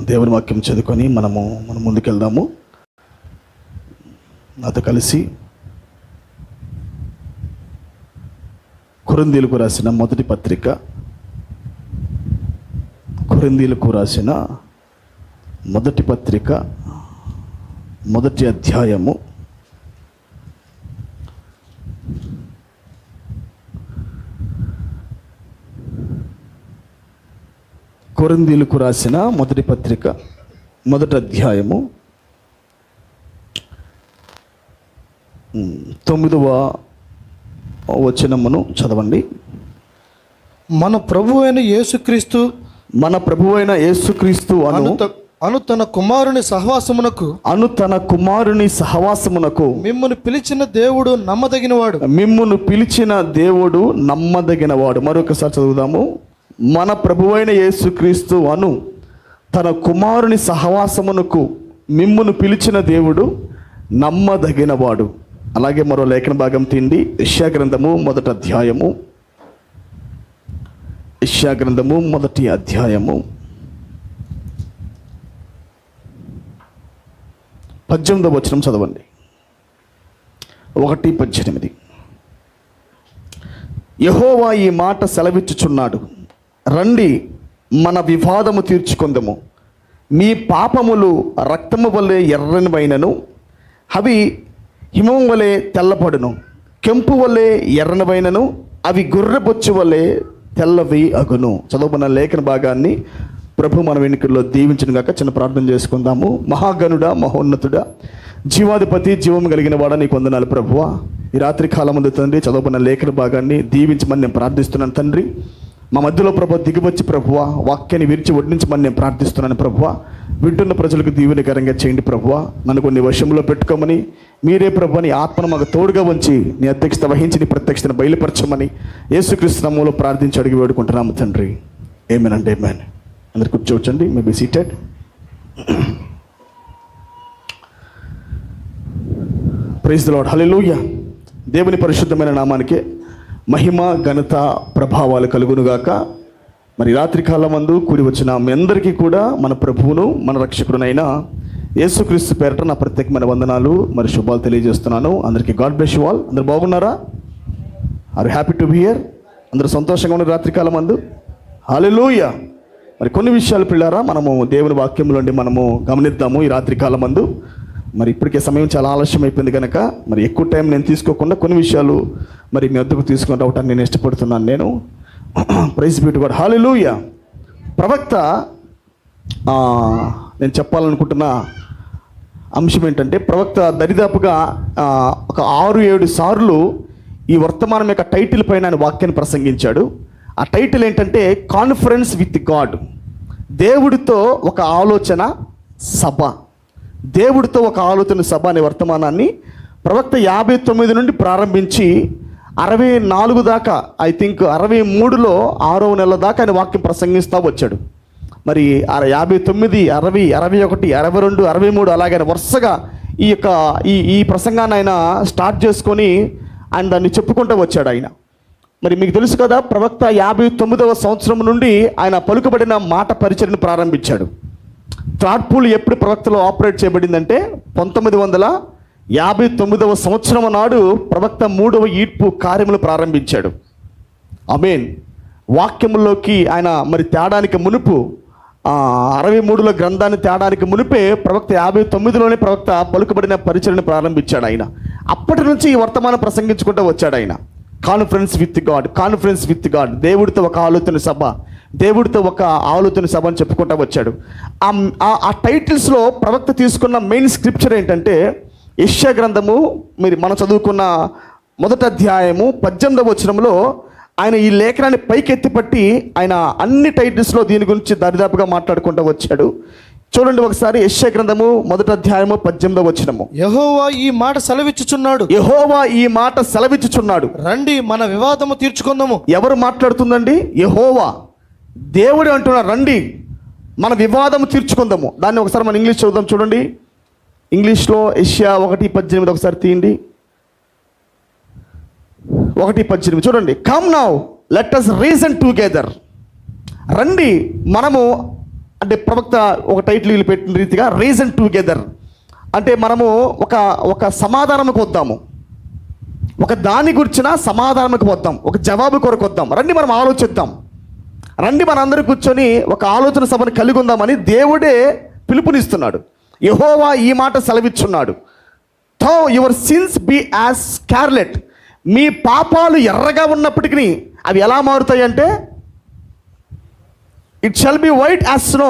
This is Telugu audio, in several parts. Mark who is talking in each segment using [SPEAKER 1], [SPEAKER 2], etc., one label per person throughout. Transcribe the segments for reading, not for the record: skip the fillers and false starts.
[SPEAKER 1] దేవుని వాక్యం చదువుకొని మనం ముందుకెళ్దాము. నాతో కలిసి కొరింథీయులకు రాసిన మొదటి పత్రిక, కొరింథీయులకు రాసిన మొదటి పత్రిక మొదటి అధ్యాయము కొరింథీయులకు రాసిన మొదటి పత్రిక మొదటి అధ్యాయము 9వ వచనమును చదవండి.
[SPEAKER 2] మన ప్రభువైన యేసుక్రీస్తు అను తన కుమారుని సహవాసమునకు మిమ్మును పిలిచిన దేవుడు నమ్మదగినవాడు. మరొకసారి చదువుదాము. మన ప్రభువైన యేసుక్రీస్తు అను తన కుమారుని సహవాసమునకు మిమ్మును పిలిచిన దేవుడు నమ్మదగినవాడు. అలాగే మరో లేఖన భాగం తీండి. యెషయా గ్రంథము మొదటి అధ్యాయము, యెషయా గ్రంథము మొదటి అధ్యాయము 18వ వచనం చదవండి. 1:18. యెహోవా ఈ మాట సెలవిచ్చుచున్నాడు, రండి మన వివాదము తీర్చుకొందము. మీ పాపములు రక్తము వలె ఎర్రనివైనను అవి హిమం వలె తెల్లపడును. కెంపు వలె ఎర్రనివైనను అవి గొర్రెబొచ్చు వలె తెల్లవి అగును. చదువుకున్న లేఖన భాగాన్ని ప్రభు మన వెనుకల్లో దీవించిన గాక. చిన్న ప్రార్థన చేసుకుందాము. మహాగణుడా, మహోన్నతుడా, జీవాధిపతి, జీవం కలిగిన వాడా, నీకు వందనాలు ప్రభువా. ఈ రాత్రి కాలం ముందు తండ్రి చదువుకున్న లేఖన భాగాన్ని దీవించమని నేను ప్రార్థిస్తున్నాను తండ్రి. మా మధ్యలో ప్రభు దిగివచ్చి ప్రభువా వాక్యాన్ని విరిచి వడ్డించమని నేను ప్రార్థిస్తున్నాను ప్రభువా. వింటున్న ప్రజలకు దీవెనకరంగా చేయండి ప్రభువా. నన్ను కొన్ని వశంలో పెట్టుకోమని మీరే ప్రభు నీ ఆత్మను మాకు తోడుగా ఉంచి నీ అధ్యక్షత వహించి నీ ప్రత్యక్షతను బయలుపరచమని యేసుక్రీస్తు నామములో ప్రార్థించి అడిగి వేడుకుంటున్నాము తండ్రి. ఆమేన్ అండ్ ఆమేన్. అందరు కూర్చోవచ్చండి. May be seated. Praise the Lord. హల్లెలూయా. దేవుని పరిశుద్ధమైన నామానికి మహిమ, ఘనత, ప్రభావాలు కలుగునుగాక. మరి రాత్రికాలం మందు కూడి వచ్చిన మీ అందరికీ కూడా మన ప్రభువును మన రక్షకుడునైన యేసుక్రీస్తు పేరట నా ప్రత్యేకమైన వందనాలు మరి శుభాలు తెలియజేస్తున్నాను. అందరికీ గాడ్ బ్లెస్ యు ఆల్. అందరు బాగున్నారా? Are happy to be here? అందరూ సంతోషంగా ఉన్నారు రాత్రికాలం మందు? హల్లెలూయా. మరి కొన్ని విషయాలు పిల్లారా మనము దేవుని వాక్యంలోండి మనము గమనిద్దాము ఈ రాత్రికాలం మందు. మరి ఇప్పటికే సమయం చాలా ఆలస్యం అయిపోయింది కనుక మరి ఎక్కువ టైం నేను తీసుకోకుండా కొన్ని విషయాలు మరి మీ వద్దకు తీసుకొని రావటాన్ని నేను ఇష్టపడుతున్నాను. నేను ప్రైజ్ బీ టు గాడ్. హల్లెలూయా. ప్రవక్త నేను చెప్పాలనుకుంటున్న అంశం ఏంటంటే, ప్రవక్త దరిదాపుగా ఒక 6-7 సార్లు ఈ వర్తమానం యొక్క టైటిల్ పైన ఆయన వాక్యాన్ని ప్రసంగించాడు. ఆ టైటిల్ ఏంటంటే కాన్ఫరెన్స్ విత్ గాడ్. దేవుడితో ఒక ఆలోచన సభ, దేవుడితో ఒక ఆలోచన సభ అనే వర్తమానాన్ని ప్రవక్త 59 నుండి ప్రారంభించి 64 దాకా, ఐ థింక్ 63లో 6వ నెల దాకా ఆయన వాక్యం ప్రసంగిస్తూ వచ్చాడు. మరి 59, 60, 61, 62, 63 అలాగే వరుసగా ఈ ప్రసంగాన్ని ఆయన స్టార్ట్ చేసుకొని ఆయన దాన్ని చెప్పుకుంటూ వచ్చాడు ఆయన. మరి మీకు తెలుసు కదా, ప్రవక్త 59వ సంవత్సరం నుండి ఆయన పలుకబడిన మాట పరిచర్యను ప్రారంభించాడు. త్రాడ్పూల్ ఎప్పుడు ప్రవక్తలో ఆపరేట్ చేయబడిందంటే 1959వ సంవత్సరం నాడు ప్రవక్త 3వ ఈడ్పు కార్యములు ప్రారంభించాడు. ఆమేన్. వాక్యముల్లోకి ఆయన మరి తేడానికి మునుపు 63లో గ్రంథాన్ని తేడానికి మునిపే ప్రవక్త 59లోనే ప్రవక్త పలుకబడిన పరిచర్యను ప్రారంభించాడు ఆయన. అప్పటి నుంచి ఈ వర్తమానం ప్రసంగించుకుంటూ వచ్చాడు ఆయన. Conference with God, conference with God, దేవుడితో ఒక ఆలోచన సభ, దేవుడితో ఒక ఆలోచన సభ అని చెప్పుకుంటూ వచ్చాడు. ఆ టైటిల్స్లో ప్రవక్త తీసుకున్న మెయిన్ స్క్రిప్చర్ ఏంటంటే యెషయా గ్రంథము మనం చదువుకున్న మొదటి అధ్యాయము 18వ వచనంలో ఆయన ఈ లేఖనాన్ని పైకెత్తి పట్టి ఆయన అన్ని టైటిల్స్లో దీని గురించి దరిదాపుగా మాట్లాడుకుంటూ వచ్చాడు. చూడండి ఒకసారి యెషయా గ్రంథము మొదటి అధ్యాయము 18వ వచనము. యెహోవా ఈ మాట సెలవిచ్చుచున్నాడు, రండి మన వివాదము తీర్చుకుందాము.
[SPEAKER 1] ఎవరు మాట్లాడుతుందండి? యెహోవా, దేవుడు అంటున్నాడు, రండి మన వివాదము తీర్చుకుందాము. దాన్ని ఒకసారి మనం ఇంగ్లీష్ చదువుదాం. చూడండి ఇంగ్లీష్లో యెషయా 1:18 ఒకసారి తీయండి. 1:18 చూడండి. Come now let us reason together. రండి మనము అంటే ప్రవక్త ఒక టైటిల్ పెట్టిన రీతిగా రీజన్ టుగెదర్, అంటే మనము ఒక సమాధానంకి వద్దాము, ఒక దాని గురించిన సమాధానంకి వద్దాం, ఒక జవాబు కొరకు వద్దాం. రండి మనం ఆలోచిద్దాం, రండి మనందరూ కూర్చొని ఒక ఆలోచన సభను కలిగి ఉందామని దేవుడే పిలుపునిస్తున్నాడు. యెహోవా ఈ మాట సెలవిచ్చున్నాడు, though your sins be as scarlet. మీ పాపాలు ఎర్రగా ఉన్నప్పటికీ అవి ఎలా మారుతాయి అంటే it shall be white as snow.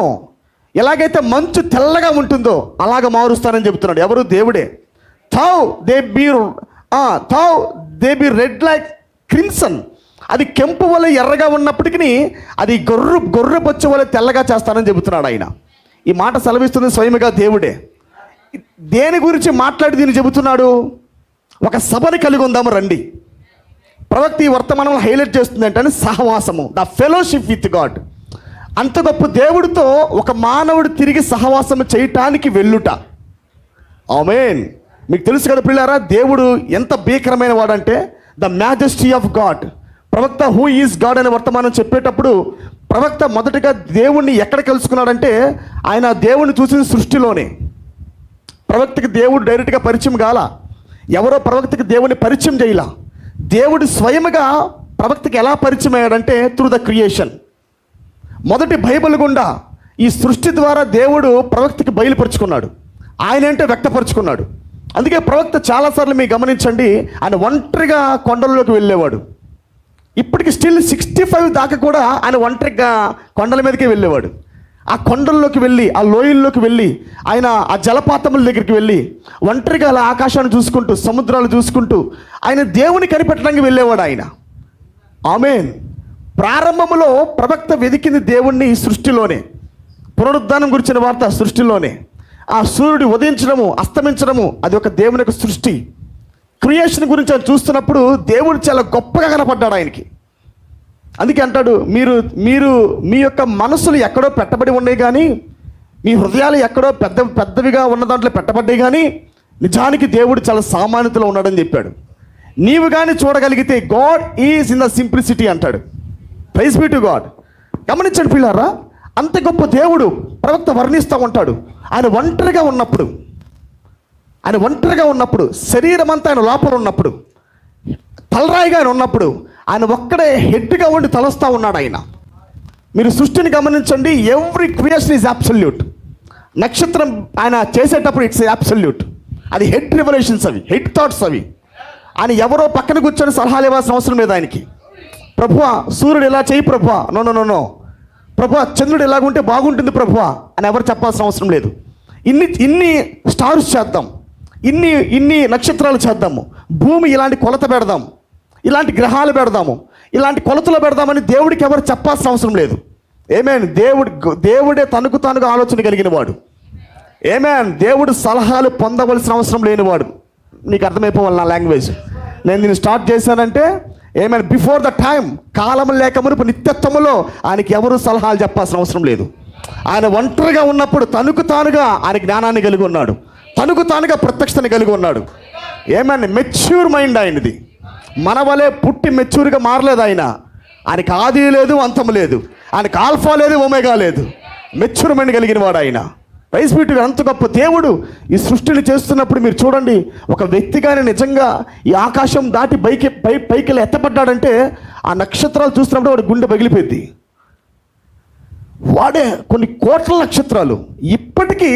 [SPEAKER 1] ఎలాగైతే మంచు తెల్లగా ఉంటుందో అలాగ మారుస్తానని చెబుతున్నాడు. ఎవరు? దేవుడే. Though they be red like crimson. అది కెంపు వల్ల ఎర్రగా ఉన్నప్పటికీ అది గొర్రె బొచ్చు వల్ల తెల్లగా చేస్తానని చెబుతున్నాడు ఆయన. ఈ మాట సెలవిస్తుంది స్వయముగా దేవుడే. దేని గురించి మాట్లాడి దీన్ని చెబుతున్నాడు? ఒక సభని కలిగి ఉందాము రండి. ప్రవక్త ఈ వర్తమానంలో హైలైట్ చేస్తుంది ఏంటంటే సహవాసము, ద ఫెలోషిప్ విత్ గాడ్. అంత గొప్ప దేవుడితో ఒక మానవుడు తిరిగి సహవాసం చేయటానికి వెళ్ళుట. ఆమేన్. మీకు తెలుసు కదా పిల్లారా, దేవుడు ఎంత భీకరమైన వాడంటే ద మ్యాజెస్టీ ఆఫ్ గాడ్. ప్రవక్త హూ ఈజ్ గాడ్ అనే వర్తమానం చెప్పేటప్పుడు ప్రవక్త మొదటిగా దేవుణ్ణి ఎక్కడ కలుసుకున్నాడంటే ఆయన దేవుణ్ణి చూసిన సృష్టిలోనే. ప్రవక్తకి దేవుడు డైరెక్ట్గా పరిచయం కాల, ఎవరో ప్రవక్తకి దేవుని పరిచయం చేయాల. దేవుడు స్వయముగా ప్రవక్తకి ఎలా పరిచయం అయ్యాడంటే త్రూ ద క్రియేషన్. మొదటి బైబిల్ గుండా ఈ సృష్టి ద్వారా దేవుడు ప్రవక్తకి బయలుపరుచుకున్నాడు, ఆయన అంటే వ్యక్తపరుచుకున్నాడు. అందుకే ప్రవక్త చాలాసార్లు మీరు గమనించండి, ఆయన ఒంటరిగా కొండల్లోకి వెళ్ళేవాడు. ఇప్పటికి స్టిల్ 65 దాకా కూడా ఆయన ఒంటరిగా కొండల మీదకే వెళ్ళేవాడు. ఆ కొండల్లోకి వెళ్ళి, ఆ లోయల్లోకి వెళ్ళి, ఆయన ఆ జలపాతముల దగ్గరికి వెళ్ళి ఒంటరిగా అలా ఆకాశాన్ని చూసుకుంటూ, సముద్రాలు చూసుకుంటూ ఆయన దేవుని కనిపెట్టడానికి వెళ్ళేవాడు ఆయన. ఆమేన్. ప్రారంభంలో ప్రవక్త వెతికింది దేవుణ్ణి సృష్టిలోనే. పునరుద్ధానం గురించిన వార్త సృష్టిలోనే. ఆ సూర్యుడు ఉదయించడము అస్తమించడము అది ఒక దేవుని యొక్క సృష్టి. క్రియేషన్ గురించి ఆయన చూస్తున్నప్పుడు దేవుడు చాలా గొప్పగా కనపడ్డాడు ఆయనకి. అందుకే అంటాడు, మీరు మీ యొక్క మనసులు ఎక్కడో పెట్టబడి ఉన్నాయి కానీ, మీ హృదయాలు ఎక్కడో పెద్దవిగా ఉన్న దాంట్లో పెట్టబడ్డాయి కానీ నిజానికి దేవుడు చాలా సామాన్యతలో ఉన్నాడని చెప్పాడు. నీవు కానీ చూడగలిగితే God is in the simplicity అంటాడు. Praise be to God. గమనించండి పిల్లారా, అంత గొప్ప దేవుడు ప్రవక్త వర్ణిస్తూ ఉంటాడు. ఆయన ఒంటరిగా ఉన్నప్పుడు శరీరం అంతా ఆయన లోపల ఉన్నప్పుడు, తలరాయిగా ఆయన ఉన్నప్పుడు, ఆయన ఒక్కడే హెడ్గా ఉండి తలస్తూ ఉన్నాడు ఆయన. మీరు సృష్టిని గమనించండి, ఎవ్రీ క్రియేషన్ ఈజ్ అబ్సల్యూట్. నక్షత్రం ఆయన చేసేటప్పుడు ఇట్స్ అబ్సల్యూట్. అది హెడ్ రివల్యూషన్స్, అవి హెడ్ థాట్స్ అవి. ఆయన ఎవరో పక్కన కూర్చొని సలహాలు ఇవ్వాల్సిన అవసరం లేదు ఆయనకి. ప్రభువా సూర్యుడు ఇలా చేయి ప్రభువా, నో ప్రభువా చంద్రుడు ఎలాగుంటే బాగుంటుంది ప్రభువా అని ఎవరు చెప్పాల్సిన అవసరం లేదు. ఇన్ని స్టార్స్ చేద్దాం, ఇన్ని నక్షత్రాలు చేద్దాము, భూమి ఇలాంటి కొలత పెడదాం, ఇలాంటి గ్రహాలు పెడదాము, ఇలాంటి కొలతలు పెడదామని దేవుడికి ఎవరు చెప్పాల్సిన అవసరం లేదు. ఏమేన్. దేవుడే తనకు తానుగా ఆలోచన కలిగిన వాడు. ఏమేన్. దేవుడు సలహాలు పొందవలసిన అవసరం లేనివాడు. నీకు అర్థమైపోవాలి నా లాంగ్వేజ్. నేను దీన్ని స్టార్ట్ చేశానంటే ఏమైనా బిఫోర్ ద టైం, కాలం లేక మునుపు నిత్యత్వములో ఆయనకి ఎవరు సలహాలు చెప్పాల్సిన అవసరం లేదు. ఆయన ఒంటరిగా ఉన్నప్పుడు తనకు తానుగా ఆయన జ్ఞానాన్ని కలిగి ఉన్నాడు, తనకు తానుగా ప్రత్యక్షతని కలిగి ఉన్నాడు. ఏమైనా మెచ్యూర్ మైండ్ ఆయనది. మన వలే పుట్టి మెచ్యూర్గా మారలేదు ఆయన. ఆయనకి ఆది లేదు, అంతం లేదు. ఆయనకి ఆల్ఫా లేదు, ఒమేగా లేదు. మెచ్యూర్ మైండ్ కలిగిన వాడు ఆయన. Praise be to God. అంత గొప్ప దేవుడు ఈ సృష్టిని చేస్తున్నప్పుడు మీరు చూడండి, ఒక వ్యక్తిగానే నిజంగా ఈ ఆకాశం దాటి పైకి ఎత్తపడ్డాడంటే ఆ నక్షత్రాలు చూస్తున్నప్పుడు వాడి గుండె పగిలిపోయింది. వాడే కొన్ని కోట్ల నక్షత్రాలు. ఇప్పటికీ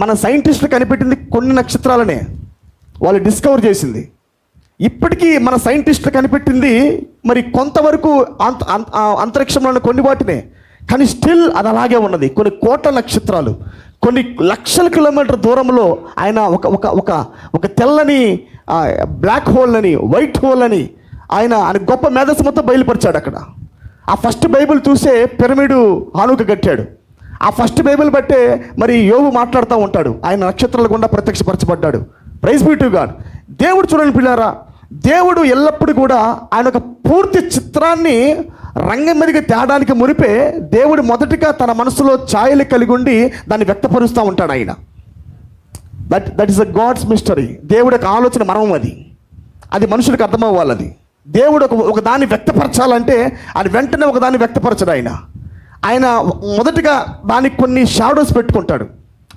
[SPEAKER 1] మన సైంటిస్టులు కనిపెట్టింది కొన్ని నక్షత్రాలనే వాళ్ళు డిస్కవర్ చేసింది. ఇప్పటికీ మన సైంటిస్టులు కనిపెట్టింది మరి కొంతవరకు అంతరిక్షంలో కొన్ని వాటినే, కానీ స్టిల్ అది అలాగే ఉన్నది. కొన్ని కోట్ల నక్షత్రాలు, కొన్ని లక్షల కిలోమీటర్ దూరంలో ఆయన ఒక తెల్లని బ్లాక్ హోల్ అని, వైట్ హోల్ అని ఆయన గొప్ప మేధస్సు మొత్తం బయలుపరిచాడు అక్కడ. ఆ ఫస్ట్ బైబిల్ చూసే పిరమిడు ఆనుక కట్టాడు. ఆ ఫస్ట్ బైబిల్ బట్టే మరి యోబు మాట్లాడుతూ ఉంటాడు, ఆయన నక్షత్రాల గుండా ప్రత్యక్షపరచబడ్డాడు. Praise be to God. దేవుడు చూడండి పిల్లారా, దేవుడు ఎల్లప్పుడూ కూడా ఆయన ఒక పూర్తి చిత్రాన్ని రంగం మీదకి తేడానికి మునిపే దేవుడు మొదటిగా తన మనసులో ఛాయలు కలిగి ఉండి దాన్ని వ్యక్తపరుస్తూ ఉంటాడు ఆయన. That is a God's mystery. దేవుడి యొక్క ఆలోచన మర్మం అది మనుషులకు అర్థమవ్వాలి. అది దేవుడు ఒక దాన్ని వ్యక్తపరచాలంటే అది వెంటనే ఒక దాన్ని వ్యక్తపరచడు ఆయన. ఆయన మొదటగా దానికి కొన్ని షాడోస్ పెట్టుకుంటాడు.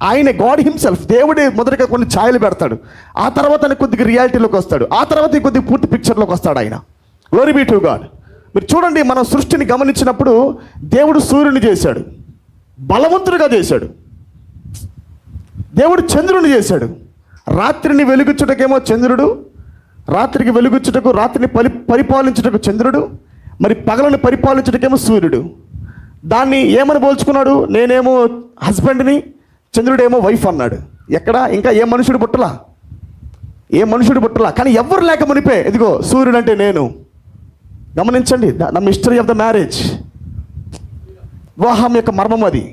[SPEAKER 1] ఆయన గాడ్ హిమ్సెల్ఫ్, దేవుడే మొదటగా కొన్ని ఛాయలు పెడతాడు. ఆ తర్వాత ఆయన కొద్దిగా రియాలిటీలోకి వస్తాడు. ఆ తర్వాత కొద్దిగా పూర్తి పిక్చర్లోకి వస్తాడు ఆయన. Glory be to God. మీరు చూడండి, మనం సృష్టిని గమనించినప్పుడు దేవుడు సూర్యుని చేశాడు, బలవంతుడిగా చేశాడు. దేవుడు చంద్రుని చేశాడు. రాత్రిని వెలుగుచ్చుటకేమో చంద్రుడు, రాత్రికి వెలుగుచ్చుటకు, రాత్రిని పరిపాలించుటకు చంద్రుడు, మరి పగలను పరిపాలించుటకేమో సూర్యుడు. దాన్ని ఏమని పోల్చుకున్నాడు? నేనేమో హస్బెండ్ని, చంద్రుడేమో వైఫ్ అన్నాడు. ఎక్కడ? ఇంకా ఏ మనుషుడు పుట్టలా. కానీ ఎవరు లేక మునిపే ఇదిగో సూర్యుడు అంటే నేను. గమనించండి, the mystery of the marriage, వివాహం యొక్క మర్మం అది.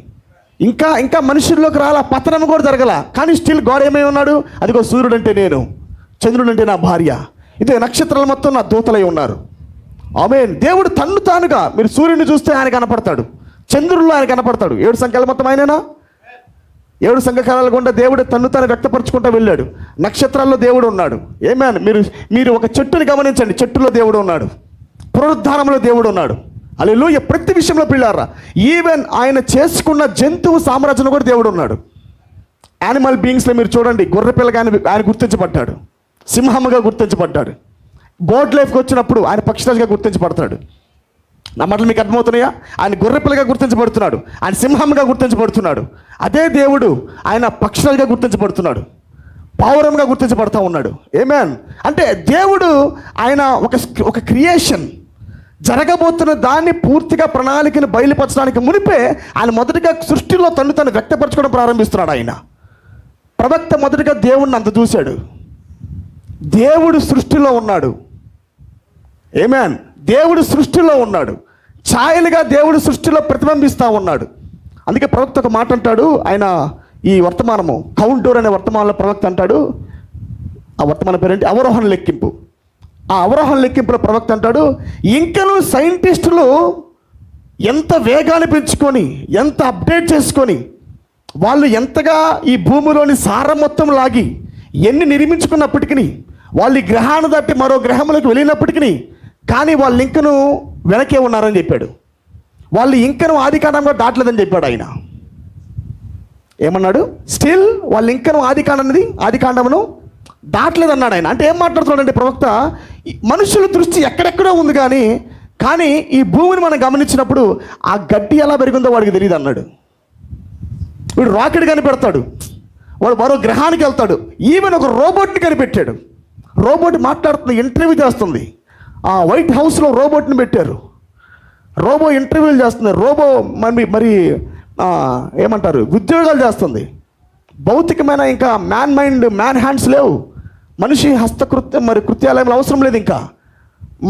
[SPEAKER 1] ఇంకా మనుషుల్లోకి రాలా, పతనం కూడా జరగల. కానీ స్టిల్ గాడ్ ఏమై ఉన్నాడు? అదిగో సూర్యుడు అంటే నేను, చంద్రుడు అంటే నా భార్య, ఇదే నక్షత్రాలు మొత్తం నా దూతలై ఉన్నారు. ఆమేన్. దేవుడు తన్ను తానుగా, మీరు సూర్యుడిని చూస్తే ఆయన కనపడతాడు, చంద్రుల్లో ఆయన కనపడతాడు. 7 సంఖ్యల మొత్తం ఆయనేనా? 7 సంఘకాలాల గుండా దేవుడు తన్ను తాను వ్యక్తపరచుకుంటూ వెళ్ళాడు. నక్షత్రాల్లో దేవుడు ఉన్నాడు. ఏమేన్. మీరు ఒక చెట్టుని గమనించండి, చెట్టులో దేవుడు ఉన్నాడు, పునరుద్ధానంలో దేవుడు ఉన్నాడు. హల్లెలూయా. ప్రతి విషయంలో పిల్లారా, ఈవెన్ ఆయన చేసుకున్న జంతువు సామ్రాజ్యంలో కూడా దేవుడు ఉన్నాడు. యానిమల్ బీయింగ్స్లో మీరు చూడండి, గొర్రెపిల్లగా ఆయన గుర్తించబడ్డాడు, సింహముగా గుర్తించబడ్డాడు. బోర్డ్ లైఫ్కి వచ్చినప్పుడు ఆయన పక్షిరాజుగా గుర్తించబడతాడు. నా మాటలు మీకు అర్థమవుతున్నాయా? ఆయన గొర్రెపిల్లగా గుర్తించబడుతున్నాడు, ఆయన సింహంగా గుర్తించబడుతున్నాడు. అదే దేవుడు ఆయన పక్షులుగా గుర్తించబడుతున్నాడు, పావురంగా గుర్తించబడుతూ ఉన్నాడు. ఏమేన్. అంటే దేవుడు ఆయన ఒక క్రియేషన్ జరగబోతున్న దాన్ని పూర్తిగా ప్రణాళికను బయలుపరచడానికి మునిపే ఆయన మొదటిగా సృష్టిలో తను వ్యక్తపరచుకోవడం ప్రారంభిస్తున్నాడు. ఆయన ప్రవక్త మొదటిగా దేవుడిని అంత చూశాడు. దేవుడు సృష్టిలో ఉన్నాడు. ఏమేన్. దేవుడు సృష్టిలో ఉన్నాడు, ఛాయలుగా దేవుడు సృష్టిలో ప్రతిబింబిస్తూ ఉన్నాడు. అందుకే ప్రవక్త ఒక మాట అంటాడు. ఆయన ఈ వర్తమానము కౌంటూర్ అనే వర్తమానంలో ప్రవక్త అంటాడు, ఆ వర్తమాన పేరేంటి? అవరోహణ లెక్కింపు. ఆ అవరోహణ లెక్కింపులో ప్రవక్త అంటాడు, ఇంకనూ సైంటిస్టులు ఎంత వేగాన్ని పెంచుకొని, ఎంత అప్డేట్ చేసుకొని, వాళ్ళు ఎంతగా ఈ భూమిలోని సారం మొత్తం లాగి ఎన్ని నిర్మించుకున్నప్పటికీ, వాళ్ళు ఈ గ్రహాన్ని దాటి మరో గ్రహంలోకి వెళ్ళినప్పటికీ, కానీ వాళ్ళు ఇంకను వెనకే ఉన్నారని చెప్పాడు. వాళ్ళు ఇంకను ఆదికాండంలో దాటలేదని చెప్పాడు ఆయన. ఏమన్నాడు? స్టిల్ వాళ్ళు ఇంకను ఆదికాండమును దాటలేదన్నాడు ఆయన. అంటే ఏం మాట్లాడుతున్నాడంటే ప్రవక్త, మనుషుల దృష్టి ఎక్కడెక్కడో ఉంది, కానీ ఈ భూమిని మనం గమనించినప్పుడు ఆ గడ్డి ఎలా పెరిగిందో వాడికి తెలియదు అన్నాడు. వీడు రాకెట్ కనిపెడతాడు, వాడు మరో గ్రహానికి వెళ్తాడు. ఈవెన్ ఒక రోబోట్ని కనిపెట్టాడు. రోబోట్ మాట్లాడుతుంది, ఇంటర్వ్యూ చేస్తుంది. ఆ వైట్ హౌస్లో రోబోట్ని పెట్టారు, రోబో ఇంటర్వ్యూలు చేస్తుంది, రోబో మరి ఏమంటారు, ఉద్యోగాలు చేస్తుంది. భౌతికమైన ఇంకా మ్యాన్ మైండ్, మ్యాన్ హ్యాండ్స్ లేవు. మనిషి కృత్యాలయంలో అవసరం లేదు. ఇంకా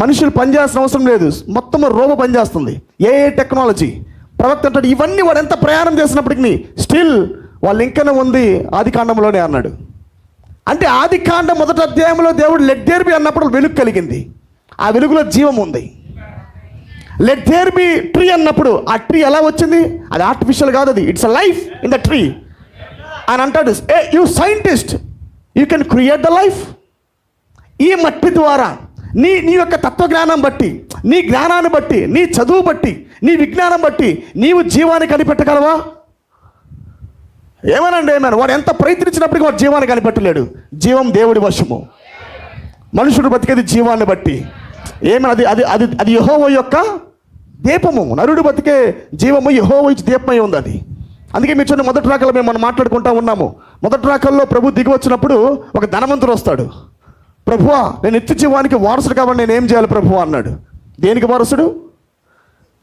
[SPEAKER 1] మనుషులు పనిచేయాల్సిన అవసరం లేదు, మొత్తం రోబో పనిచేస్తుంది. ఏ టెక్నాలజీ. ప్రవక్త అంటాడు, ఇవన్నీ వాడు ఎంత ప్రయాణం చేసినప్పటికీ స్టిల్ వాళ్ళు ఇంకనే ఉంది ఆదికాండంలోనే అన్నాడు. అంటే ఆదికాండం 1వ అధ్యాయంలో దేవుడు లెట్ దేర్ బి అన్నప్పుడు వెలుగు కలిగింది, ఆ వెలుగులో జీవం ఉంది. లెట్ దేర్ బి ట్రీ అన్నప్పుడు ఆ ట్రీ ఎలా వచ్చింది? అది ఆర్టిఫిషియల్ కాదు, అది it's a life in the tree అని అంటాడు. You scientist, you can create the life. ఈ మట్టి ద్వారా నీ యొక్క తత్వజ్ఞానం బట్టి, నీ జ్ఞానాన్ని బట్టి, నీ చదువు బట్టి, నీ విజ్ఞానం బట్టి నీవు జీవాన్ని కనిపెట్టగలవా? ఏమనండి, వాడు ఎంత ప్రయత్నించినప్పటికీ వాడు జీవాన్ని కనిపెట్టలేడు. జీవం దేవుడి వశము, మనుషుడు బతికేది జీవాన్ని బట్టి. అది అది అది అది యెహోవా యొక్క దీపము. నరుడు బతికే జీవము యెహోవా ఇచ్చి దీపమై ఉంది అది. అందుకే మీరు చూడండి, మొదటి రాకల్లో మనం మాట్లాడుకుంటా ఉన్నాము. మొదటి రాకల్లో ప్రభు దిగి వచ్చినప్పుడు ఒక ధనవంతుడు వస్తాడు. ప్రభువా, నేను నిత్య జీవానికి వారసుడు కాబట్టి నేను ఏం చేయాలి ప్రభువా అన్నాడు. దేనికి వారసుడు?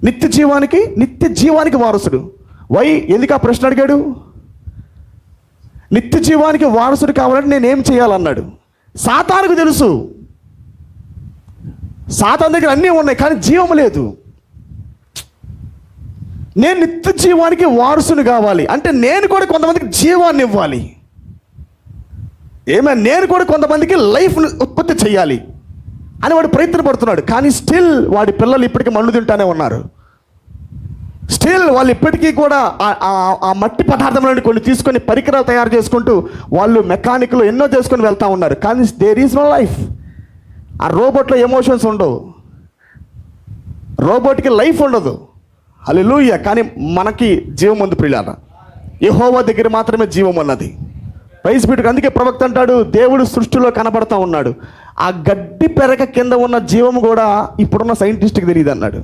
[SPEAKER 1] నిత్య జీవానికి వారసుడు. ఎందుకు ఆ ప్రశ్న అడిగాడు? నిత్య జీవానికి వారసుడు కావాలంటే నేనేం చేయాలన్నాడు. సాతానుకు తెలుసు, సాతాను దగ్గర అన్నీ ఉన్నాయి కానీ జీవం లేదు. నేను నిత్య జీవానికి వారసుని కావాలి అంటే నేను కూడా కొంతమందికి జీవాన్ని ఇవ్వాలి. నేను కూడా కొంతమందికి లైఫ్ను ఉత్పత్తి చేయాలి అని వాడు ప్రయత్నపడుతున్నాడు. కానీ స్టిల్ వాడి పిల్లలు ఇప్పటికీ మన్ను తింటానే ఉన్నారు. స్టిల్ వాళ్ళు ఇప్పటికీ కూడా ఆ మట్టి పదార్థంలోని కొన్ని తీసుకొని పరికరాలు తయారు చేసుకుంటూ వాళ్ళు మెకానిక్లు ఎన్నో చేసుకొని వెళ్తూ ఉన్నారు. కానీ దేర్ ఈజ్ నో లైఫ్. ఆ రోబోట్లో ఎమోషన్స్ ఉండవు, రోబోట్కి లైఫ్ ఉండదు. హల్లెలూయా. కానీ మనకి జీవం ఉంది ప్రియులారా, యెహోవా దగ్గర మాత్రమే జీవం ఉన్నది. ప్రైజ్ బీటుకు. అందుకే ప్రవక్త అంటాడు, దేవుడు సృష్టిలో కనబడతా ఉన్నాడు, ఆ గడ్డి పెరక కింద ఉన్న జీవం కూడా ఇప్పుడున్న సైంటిస్ట్కి తెలియదు అన్నాడు.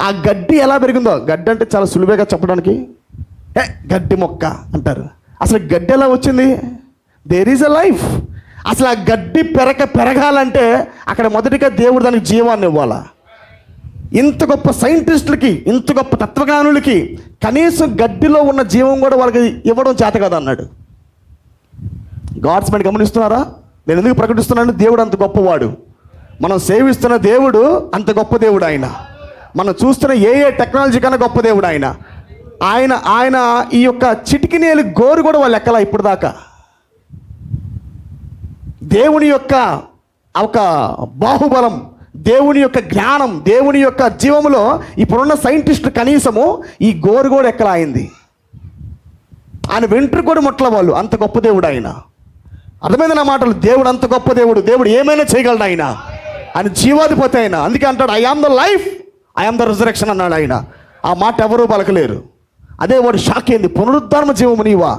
[SPEAKER 1] ఆ గడ్డి ఎలా పెరిగిందో, గడ్డి అంటే చాలా సులువుగా చెప్పడానికి, గడ్డి మొక్క అంటారు. అసలు గడ్డి ఎలా వచ్చింది? There is a life. అసలు ఆ గడ్డి పెరగాలంటే అక్కడ మొదటిగా దేవుడు దానికి జీవాన్ని ఇవ్వాలా. ఇంత గొప్ప సైంటిస్టులకి, ఇంత గొప్ప తత్వజ్ఞానులకి కనీసం గడ్డిలో ఉన్న జీవం కూడా వాళ్ళకి ఇవ్వడం చేత కదా అన్నాడు. గాడ్స్ మైండ్ గమనిస్తున్నారా? నేను ఎందుకు ప్రకటిస్తున్నాను? దేవుడు అంత గొప్పవాడు. మనం సేవిస్తున్న దేవుడు అంత గొప్ప దేవుడు. ఆయన మనం చూస్తున్న ఏ టెక్నాలజీ కన్నా గొప్ప దేవుడు ఆయన. ఆయన ఈ యొక్క చిటికినేలు గోరు కూడా వాళ్ళు ఎక్కలా ఇప్పుడు దాకా. దేవుని యొక్క ఒక బాహుబలం, దేవుని యొక్క జ్ఞానం, దేవుని యొక్క జీవములో ఇప్పుడున్న సైంటిస్టు కనీసము ఈ గోరు కూడా ఎక్కలా అయింది. ఆయన వెంట్రు కూడా ముట్టల వాళ్ళు, అంత గొప్ప దేవుడు ఆయన. అర్థమైంది నా మాటలు? దేవుడు అంత గొప్ప దేవుడు. దేవుడు ఏమైనా చేయగలడు ఆయన జీవాధిపతి ఆయన. అందుకే అంటాడు, I am the life, I am the resurrection అన్నాడు ఆయన. ఆ మాట ఎవరూ పలకలేరు. అదే వాడు షాక్ అయింది, పునరుద్ధారణ జీవము నీవా?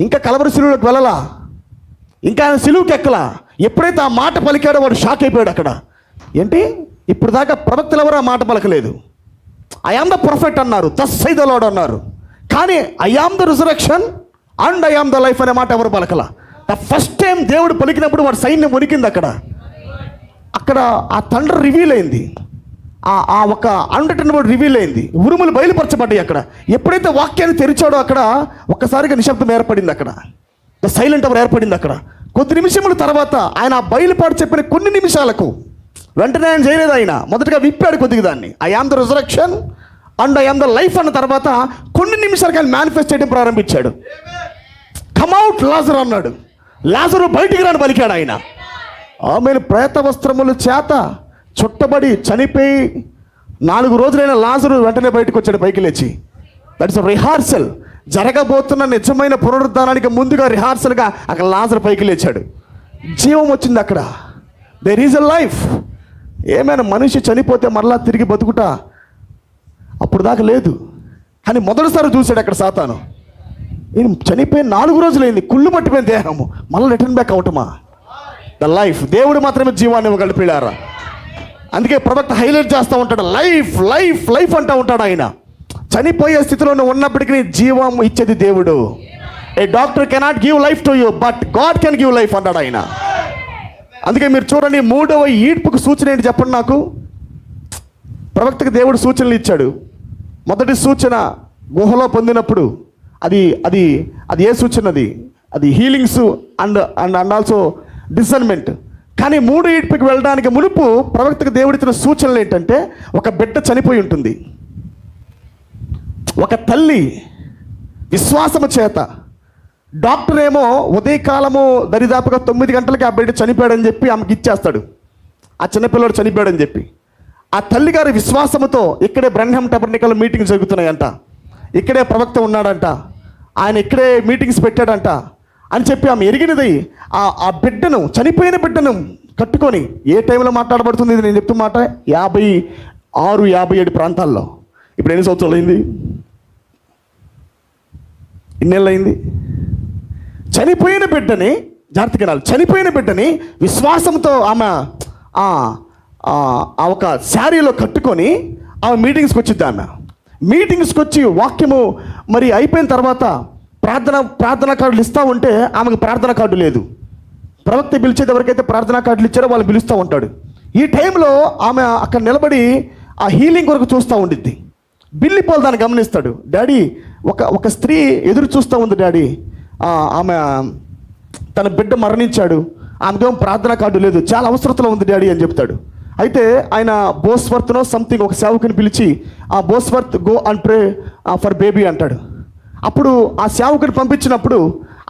[SPEAKER 1] ఇంకా కలవరి సిలువులోకి వెళ్ళలా, ఇంకా ఆయన సిలువుకి ఎక్కలా. ఎప్పుడైతే ఆ మాట పలికాడో వాడు షాక్ అయిపోయాడు. అక్కడ ఏంటి, ఇప్పుడు దాకా ప్రవక్తలు ఎవరు ఆ మాట పలకలేదు. ఐ ఆమ్ ద ప్రొఫెట్ అన్నారు, థస్ సైద్ ద లార్డ్ అన్నారు. కానీ I am the resurrection and I am the life అనే మాట ఎవరు పలకలా. ద ఫస్ట్ టైం దేవుడు పలికినప్పుడు వాడు సైన్యం వణికింది. అక్కడ ఆ తండ్రి రివీల్ అయింది, ఆ ఒక అండటన్ వర్డ్ రివీల్ అయింది, ఉరుములు బయలుపరచబడ్డాయి. అక్కడ ఎప్పుడైతే వాక్యాన్ని తెరిచాడో అక్కడ ఒక్కసారిగా నిశ్శబ్దం ఏర్పడింది. అక్కడ ద సైలెంట్ అవర్ ఏర్పడింది. అక్కడ కొద్ది నిమిషముల తర్వాత ఆయన ఆ బయలుపాటు చెప్పిన కొన్ని నిమిషాలకు వెంటనే ఆయన చేయలేదు. ఆయన మొదటగా విప్పాడు కొద్దిగా దాన్ని, I am the resurrection and I am the life అన్న తర్వాత కొన్ని నిమిషాలకు ఆయన మేనిఫెస్ట్ చేయడం ప్రారంభించాడు. కమ్అవుట్ లాజరు అన్నాడు. లాజరు బయటికి రాని పలికాడు ఆయన. ఆమెను ప్రేత వస్త్రముల చేత చుట్టబడి చనిపోయి 4 రోజులైన లాజరు వెంటనే బయటకు వచ్చాడు, పైకి లేచి. That is rehearsal. జరగబోతున్న నిజమైన పునరుద్ధానానికి ముందుగా రిహార్సల్గా అక్కడ లాజరు పైకి లేచాడు. జీవం వచ్చింది అక్కడ. There is a life. ఏమైనా మనిషి చనిపోతే మరలా తిరిగి బతుకుట అప్పుడు దాకా లేదు. కానీ మొదటిసారి చూశాడు అక్కడ సాతాను. ఈయన చనిపోయి 4 రోజులైంది, కుళ్ళు పట్టిపోయిన దేహము, మళ్ళీ రిటర్న్ బ్యాక్ అవటమా? The life. దేవుడు మాత్రమే జీవాన్ని ఇవ్వగలడు పిల్లారా. అందుకే ప్రవక్త హైలైట్ చేస్తూ ఉంటాడు, లైఫ్ లైఫ్ లైఫ్ అంటూ ఉంటాడు. ఆయన చనిపోయే స్థితిలో ఉన్నప్పటికీ జీవం ఇచ్చేది దేవుడు. A doctor cannot give life to you, but God can give life అన్నాడు ఆయన. అందుకే మీరు చూడండి, 3వ ఈడ్పుకు సూచన ఏంటి చెప్పండి నాకు. ప్రవక్తకు దేవుడు సూచనలు ఇచ్చాడు. మొదటి సూచన గుహలో పొందినప్పుడు అది అది అది ఏ సూచన? అది healings and and and also discernment. కానీ 3 ఈడ్పుకి వెళ్ళడానికి మునుపు ప్రవక్తకు దేవుడు ఇచ్చిన సూచనలు ఏంటంటే, ఒక బిడ్డ చనిపోయి ఉంటుంది. ఒక తల్లి విశ్వాసము చేత, డాక్టర్ ఏమో ఉదయకాలము దరిదాపుగా 9 గంటలకి ఆ బిడ్డ చనిపోయాడని చెప్పి ఆమెకి ఇచ్చేస్తాడు, ఆ చిన్నపిల్లడు చనిపోయాడని చెప్పి. ఆ తల్లి గారి విశ్వాసముతో ఇక్కడే బ్రహ్మం టబర్నికల్ మీటింగ్స్ జరుగుతున్నాయంట, ఇక్కడే ప్రవక్త ఉన్నాడంట, ఆయన ఇక్కడే మీటింగ్స్ పెట్టాడంట అని చెప్పి ఆమె ఎరిగినది. ఆ బిడ్డను, చనిపోయిన బిడ్డను కట్టుకొని, ఏ టైంలో మాట్లాడబడుతుంది ఇది నేను చెప్తున్న మాట, 56, 57 ప్రాంతాల్లో. ఇప్పుడు ఎన్ని సంవత్సరాలు అయింది? ఇన్నేళ్ళు అయింది? చనిపోయిన బిడ్డని, జాగ్రత్తగా వినాలి, చనిపోయిన బిడ్డని విశ్వాసంతో ఆమె ఒక శారీలో కట్టుకొని ఆమె మీటింగ్స్కి వచ్చిద్ది. ఆమె మీటింగ్స్కి వచ్చి వాక్యము మరి అయిపోయిన తర్వాత ప్రార్థనా కార్డులు ఇస్తూ ఉంటే ఆమెకు ప్రార్థనా కార్డు లేదు. ప్రవక్త పిలిచేది ఎవరికైతే ప్రార్థనా కార్డులు ఇచ్చారో వాళ్ళు పిలుస్తూ ఉంటాడు. ఈ టైంలో ఆమె అక్కడ నిలబడి ఆ హీలింగ్ కొరకు చూస్తూ ఉండిద్ది. బిల్లి పోల్ దాన్ని గమనిస్తాడు. డాడీ, ఒక స్త్రీ ఎదురు చూస్తూ ఉంది డాడీ, ఆమె తన బిడ్డ మరణించాడు, ఆమెకేమో ప్రార్థనా కార్డు లేదు, చాలా అవసరతలో ఉంది డాడీ అని చెప్తాడు. అయితే ఆయన బోస్వర్త్నో సంథింగ్ ఒక సేవకుని పిలిచి, ఆ Bosworth go and pray for baby అంటాడు. అప్పుడు ఆ సేవకుని పంపించినప్పుడు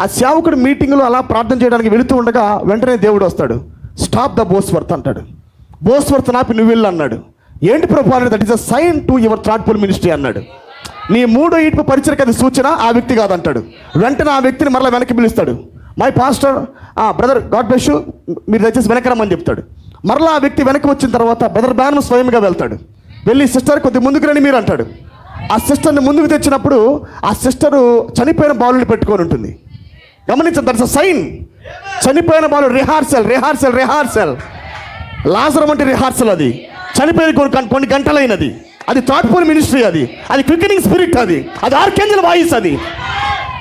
[SPEAKER 1] ఆ సేవకుడు మీటింగ్లో అలా ప్రార్థన చేయడానికి వెళుతూ ఉండగా వెంటనే దేవుడు వస్తాడు, స్టాప్ ద బోస్వర్త్ అంటాడు. బోస్వర్త్ నాపి నువ్వు వెళ్ళు అన్నాడు. ఏంటి ప్రభు అనేది? That is a sign to your thoughtful ministry అన్నాడు. నీ 3వ ఈడ్పు పరిచయకు అది సూచన, ఆ వ్యక్తి కాదంటాడు. వెంటనే ఆ వ్యక్తిని మరలా వెనక్కి పిలుస్తాడు. My pastor, brother God bless you, మీరు దయచేసి వెనక రమ్మని చెప్తాడు. మరలా ఆ వ్యక్తి వెనక్కి వచ్చిన తర్వాత బ్రదర్ బ్యాన్ స్వయంగా వెళ్తాడు. వెళ్ళి సిస్టర్ కొద్ది ముందుకు రండి మీరు అంటాడు. ఆ సిస్టర్ని ముందుకు తెచ్చినప్పుడు ఆ సిస్టరు చనిపోయిన బాలుని పెట్టుకొని ఉంటుంది. గమనించండి, దట్స్ అ సైన్. చనిపోయిన బాలు రిహార్సల్. లాజరం అంటే రిహార్సల్. అది చనిపోయిన కొన్ని గంటలైనది. అది థాట్ఫుల్ మినిస్ట్రీ. అది క్వికనింగ్ స్పిరిట్. అది ఆర్కేంజల్ వాయిస్. అది